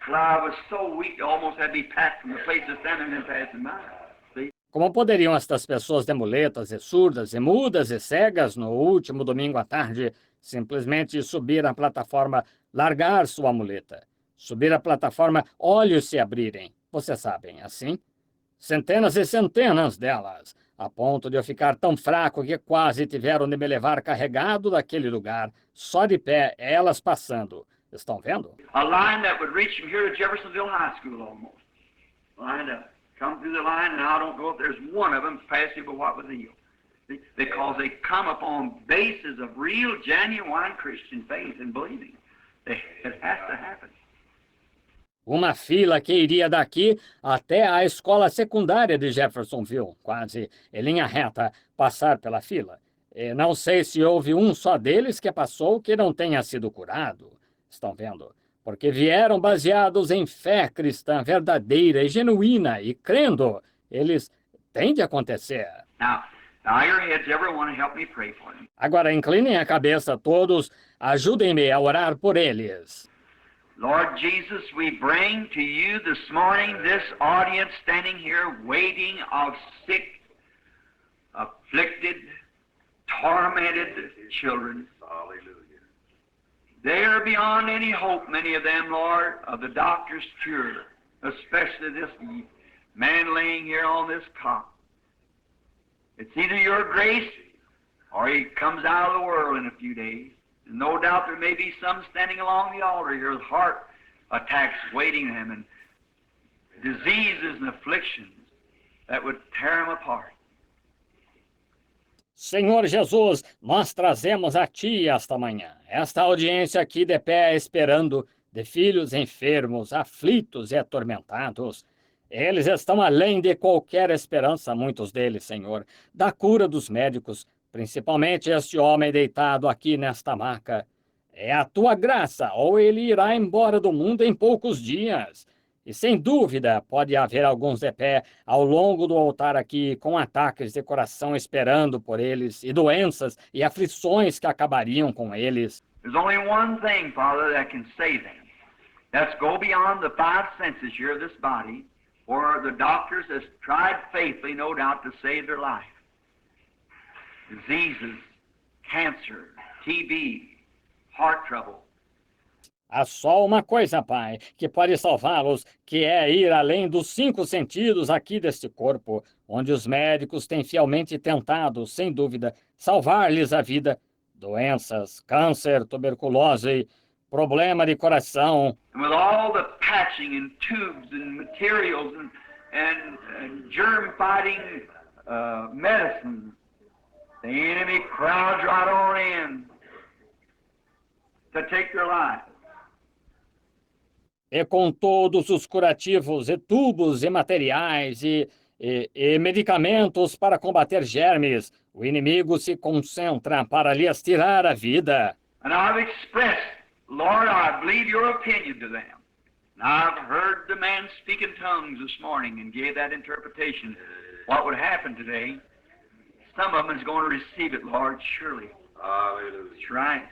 S1: Well, I was so weak, I almost had to be packed from the place of standing and passing by. See?
S2: Como poderiam estas pessoas de muletas e surdas e mudas e cegas no último domingo à tarde simplesmente subir a plataforma, largar sua muleta? Subir a plataforma, olhos se abrirem. Vocês sabem, assim? Centenas e centenas delas, a ponto de eu ficar tão fraco que quase tiveram de me levar carregado daquele lugar, só de pé, elas passando. Estão vendo?
S1: A line that would reach from here to Jeffersonville High School almost. Lined up. Come through the line, and I don't know if there's one of them passive but what was healed. Because they come upon bases of real, genuine Christian faith and believing. It has to happen.
S2: Uma fila que iria daqui até a escola secundária de Jeffersonville, quase em linha reta, passar pela fila. E não sei se houve um só deles que passou que não tenha sido curado. Estão vendo? Porque vieram baseados em fé cristã verdadeira e genuína e crendo. Eles têm de acontecer.
S1: Now your heads, everyone, help me pray for them.
S2: Agora inclinem a cabeça todos, ajudem-me a orar por eles.
S1: Lord Jesus, we bring to you this morning this audience standing here waiting of sick, afflicted, tormented children. Hallelujah. They are beyond any hope, many of them, Lord, of the doctor's cure, especially this man laying here on this cot. It's either your grace or he comes out of the world in a few days. And no doubt there may be some standing along the altar here with heart attacks waiting them and diseases and afflictions that would tear them apart.
S2: Senhor Jesus, nós trazemos a Ti esta manhã, esta audiência aqui de pé esperando, de filhos enfermos, aflitos e atormentados. Eles estão além de qualquer esperança, muitos deles, Senhor, da cura dos médicos, principalmente este homem deitado aqui nesta maca. É a Tua graça, ou ele irá embora do mundo em poucos dias. E sem dúvida pode haver alguns de pé ao longo do altar aqui com ataques de coração esperando por eles e doenças e aflições que acabariam com eles.
S1: There's only one thing, Father, that can save them. Let's go beyond the five senses here of this body, where the doctors has tried faithfully, no doubt, to save their life. Diseases, cancer, TB, heart trouble.
S2: Há só uma coisa, Pai, que pode salvá-los, que é ir além dos 5 sentidos aqui deste corpo, onde os médicos têm fielmente tentado, sem dúvida, salvar-lhes a vida. Doenças, câncer, tuberculose, problema de coração.
S1: And with all the patching and tubes and materials and germ-fighting medicine, the enemy crowds right on in to take their lives.
S2: E com todos os curativos e tubos e materiais e medicamentos para combater germes, o inimigo se concentra para lhes tirar a vida.
S1: And I've expressed, Lord, I believe your opinion to them. And I've heard the man speak in tongues this morning and gave that interpretation. What would happen today? Some of them is going to receive it, Lord, surely. That's right.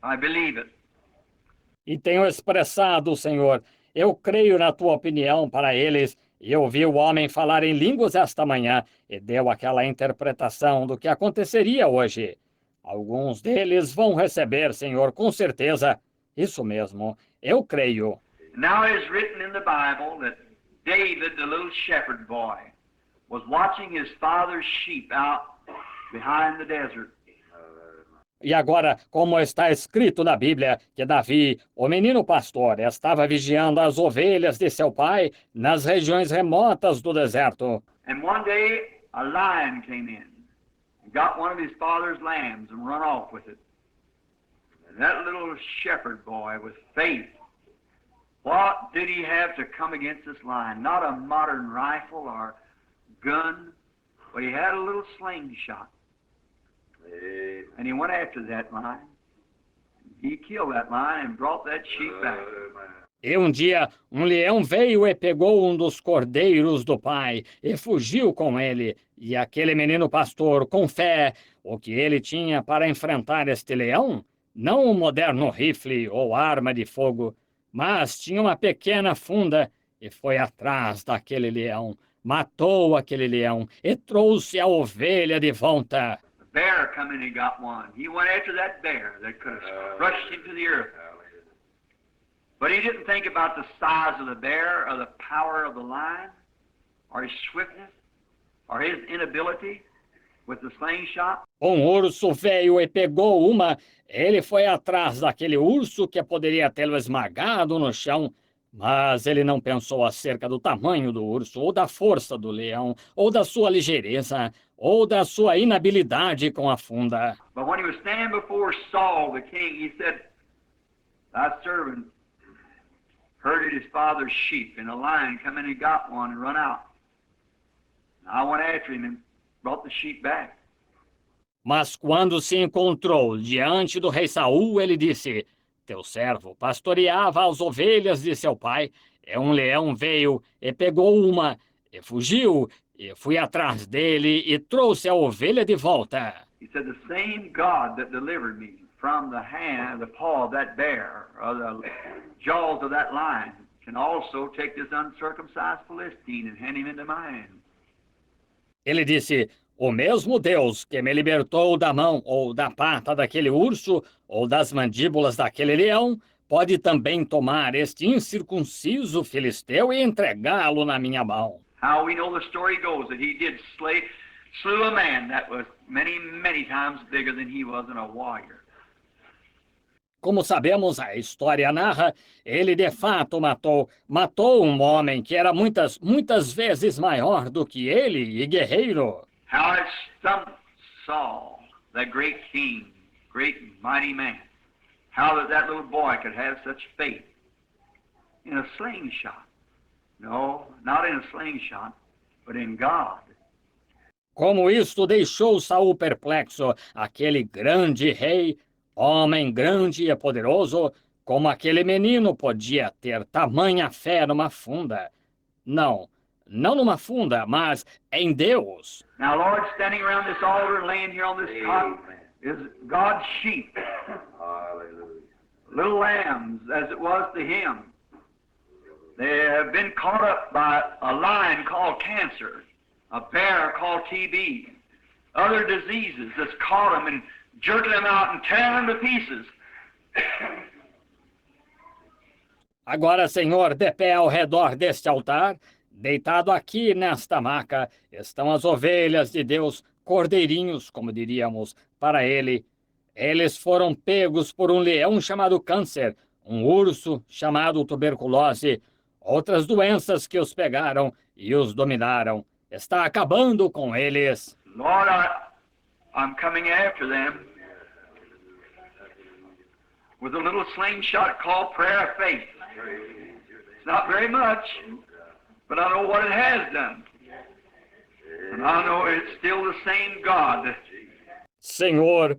S1: I believe it.
S2: E tenho expressado, Senhor, eu creio na tua opinião para eles. E eu vi o homem falar em línguas esta manhã e deu aquela interpretação do que aconteceria hoje. Alguns deles vão receber, Senhor, com certeza. Isso mesmo, eu creio.
S1: Now it is written in the Bible that David, the little shepherd boy, was watching his father's sheep out behind the desert.
S2: E agora, como está escrito na Bíblia, que Davi, o menino pastor, estava vigiando as ovelhas de seu pai nas regiões remotas do deserto.
S1: And one day a lion came in and got one of his father's lambs and run off with it. And that little shepherd boy with faith, what did he have to come against this lion? Not a modern rifle or gun, but he had a little slingshot. And he went after that lion. He killed that lion and brought that sheep back.
S2: E um dia, um leão veio e pegou um dos cordeiros do pai e fugiu com ele. E aquele menino pastor, com fé, o que ele tinha para enfrentar este leão? Não um moderno rifle ou arma de fogo, mas tinha uma pequena funda e foi atrás daquele leão. Matou aquele leão e trouxe a ovelha de volta.
S1: Bear come in and got one. He went after that bear that could have crushed him to the earth. But he didn't think about the size of the bear or the power of the lion or his swiftness or his inability with the slingshot.
S2: Urso veio e pegou uma. Ele foi atrás daquele urso que poderia tê-lo esmagado no chão. Mas ele não pensou acerca do tamanho do urso, ou da força do leão, ou da sua ligeireza, ou da sua inabilidade com a funda.
S1: But when he was standing before Saul, the king, he said, thy servant herded his father's sheep, and a lion come in and got one and run out. And I went after him and brought the sheep back.
S2: Mas quando se encontrou diante do rei Saul, ele disse, teu servo pastoreava as ovelhas de seu pai, e um leão veio e pegou uma, e fugiu, e fui atrás dele e trouxe a ovelha de volta.
S1: He said, the same God that delivered me from the hand, the paw of that bear, or the jaws of that lion, can also take this uncircumcised Philistine and hand him into my hand.
S2: Ele disse, o mesmo Deus que me libertou da mão ou da pata daquele urso ou das mandíbulas daquele leão, pode também tomar este incircunciso filisteu e entregá-lo na minha mão.
S1: How we know the story goes that he did slew a man that was many, many times bigger than he was in a warrior.
S2: Como sabemos, a história narra, ele de fato matou um homem que era muitas vezes maior do que ele e guerreiro.
S1: How it stumped Saul, that great king, great mighty man. How that little boy could have such faith in a slingshot. No, not in a slingshot, but in God.
S2: Como isto deixou Saul perplexo, aquele grande rei, homem grande e poderoso, como aquele menino podia ter tamanha fé numa funda. Não numa funda, mas em Deus.
S1: Now, Lord, standing around this altar and laying here on this cot is God's sheep. little lambs, as it was to him. They have been caught up by a lion called cancer, a bear called TB, other diseases that's caught them and jerking them out and tearing them to pieces.
S2: Agora, Senhor, de pé ao redor deste altar, deitado aqui nesta maca, estão as ovelhas de Deus, cordeirinhos, como diríamos, para ele. Eles foram pegos por um leão chamado câncer, um urso chamado tuberculose, outras doenças que os pegaram e os dominaram. Está acabando com eles.
S1: Lord, I'm coming after them with a little slingshot called prayer of faith. It's not very much, but I know what it has done. And I know it's still the same God.
S2: Senhor,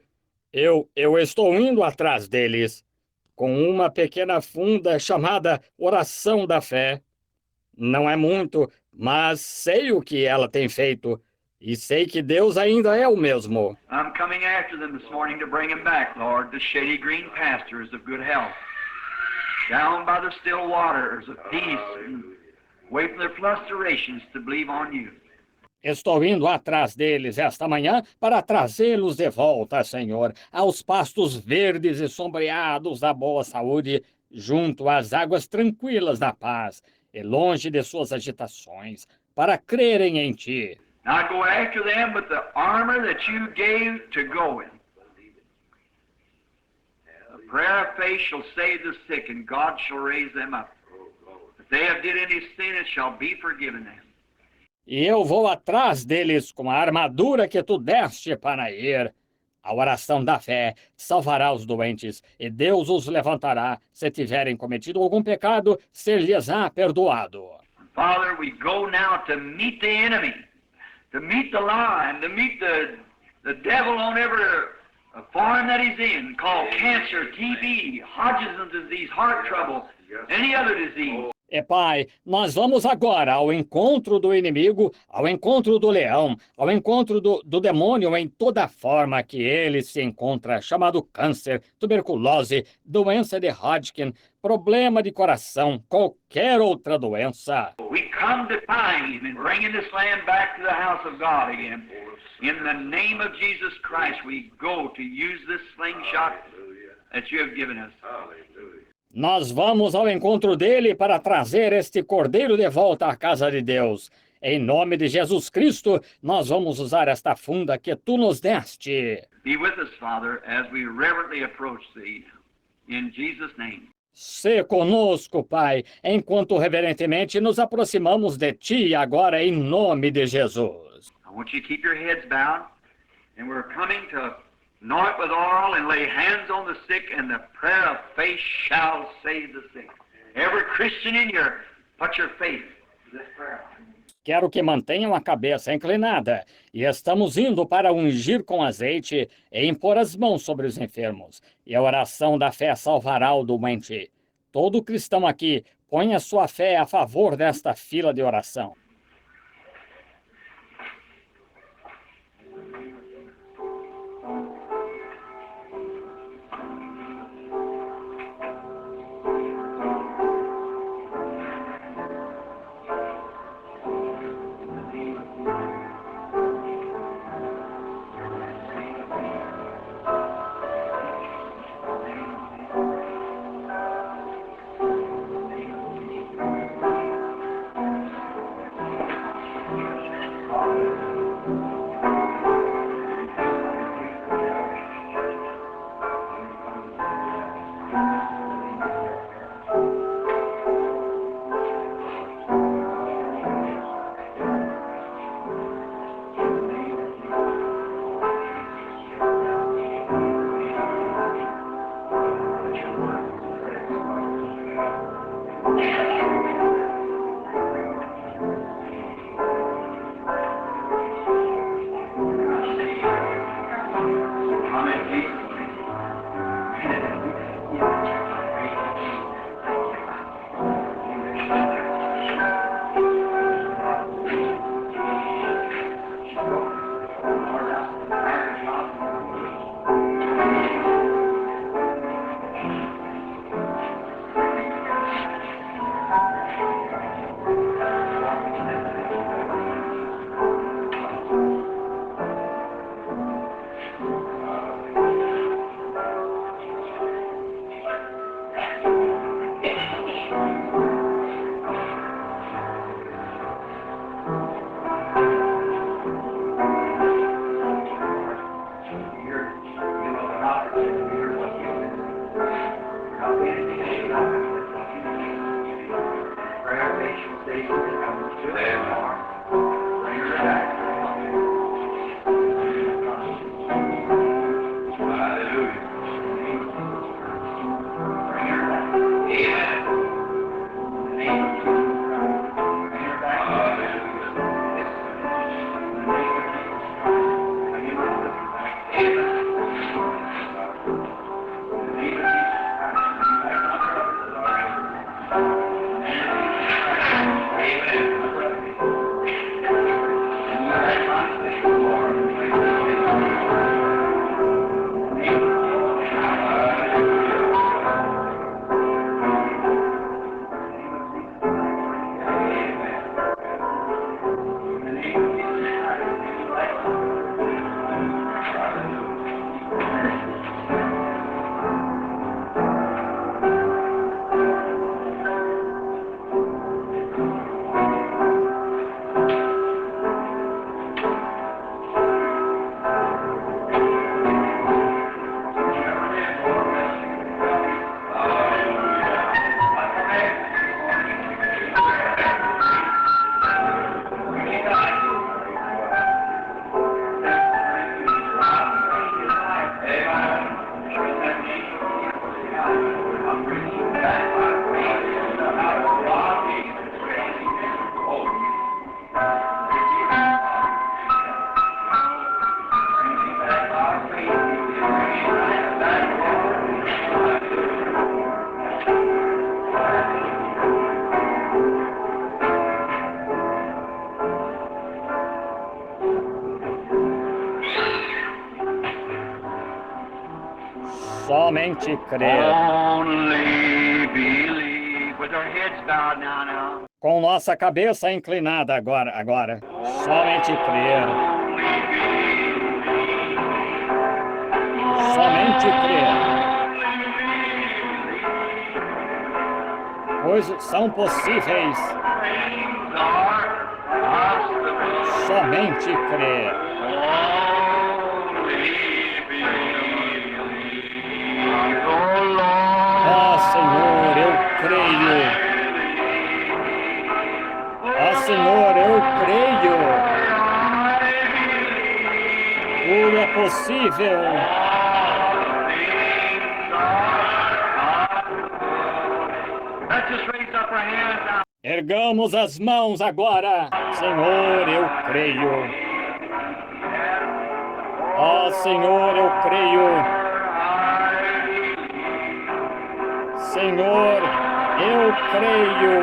S2: eu estou indo atrás deles com uma pequena funda chamada Oração da Fé. Não é muito, mas sei o que ela tem feito e sei que Deus ainda é o mesmo.
S1: I'm coming after them this morning to bring them back, Lord, to shady green pastures of good health, down by the still waters of peace, and wait for their flusterations to believe on you.
S2: Estou indo atrás deles esta manhã para trazê-los de volta, Senhor, aos pastos verdes e sombreados da boa saúde, junto às águas tranquilas da paz e longe de suas agitações, para crerem em Ti.
S1: Now I go after them with the armor that you gave to go in. The prayer of faith shall save the sick, and God shall raise them up. If they have did any sin, it shall be forgiven them.
S2: E eu vou atrás deles com a armadura que Tu deste para ir. A oração da fé salvará os doentes, e Deus os levantará. Se tiverem cometido algum pecado, ser-lhes-á perdoado.
S1: Father, we go now to meet the enemy, to meet the lion, to meet the devil on every form that he's in, called cancer, TB, Hodgkin's disease, heart trouble, any other disease.
S2: E Pai, nós vamos agora ao encontro do inimigo, ao encontro do leão, ao encontro do demônio em toda forma que ele se encontra, chamado câncer, tuberculose, doença de Hodgkin, problema de coração, qualquer outra doença.
S1: We come to find him and bringing this land back to the house of God again. In the name of Jesus Christ, we go to use this slingshot that you have given us.
S2: Nós vamos ao encontro dele para trazer este cordeiro de volta à casa de Deus. Em nome de Jesus Cristo, nós vamos usar esta funda que tu nos deste.
S1: Be with us, Father, as we reverently approach thee. In Jesus' name.
S2: Se conosco, Pai, enquanto reverentemente nos aproximamos de ti agora em nome de Jesus.
S1: I want you to keep your heads bowed, and we're coming to anoint with oil and lay hands on the sick, and the prayer of faith shall save the sick. Every Christian in here, put your faith to this prayer.
S2: Quero que mantenham a cabeça inclinada, e estamos indo para ungir com azeite e impor as mãos sobre os enfermos, e a oração da fé salvará o doente. Todo cristão aqui, põe a sua fé a favor desta fila de oração. Somente crer.
S1: Only believe. With our heads bowed now.
S2: Com nossa cabeça inclinada agora. Somente crer. Somente crer. Pois são possíveis. Somente crer. Ah, Senhor, eu creio. Ah, Senhor, eu creio. Tudo é possível.
S1: Let's just raise up our hands now.
S2: Ergamos as mãos agora. Senhor, eu creio. Ah, Senhor, eu creio. Senhor, eu creio.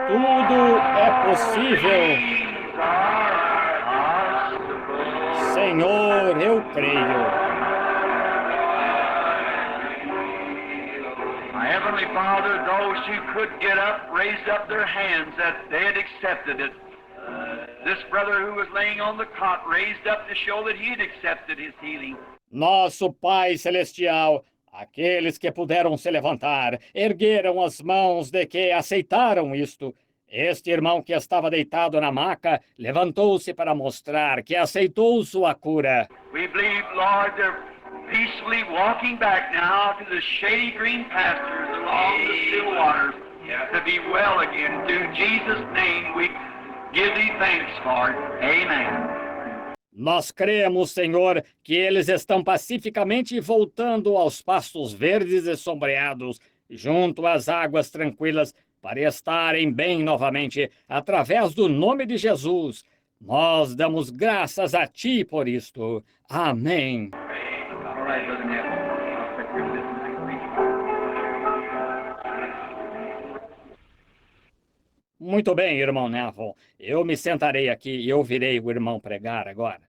S2: Tudo é possível. Senhor, eu creio.
S1: My Heavenly Father, those who could get up, raised up their hands that they had accepted it. This brother who was laying on the cot raised up to show that he had accepted his healing.
S2: Nosso Pai Celestial, aqueles que puderam se levantar, ergueram as mãos de que aceitaram isto. Este irmão que estava deitado na maca levantou-se para mostrar que aceitou sua cura.
S1: We believe, Lord, they're peacefully walking back now to the shady green pastures along the still waters to be well again. In Jesus' name we give thee thanks for it. Amen.
S2: Nós cremos, Senhor, que eles estão pacificamente voltando aos pastos verdes e sombreados, junto às águas tranquilas, para estarem bem novamente, através do nome de Jesus. Nós damos graças a Ti por isto. Amém.
S1: All right, Brother Neville. I'll take care of this next week.
S2: Muito bem, irmão Neville. Eu me sentarei aqui e ouvirei o irmão pregar agora.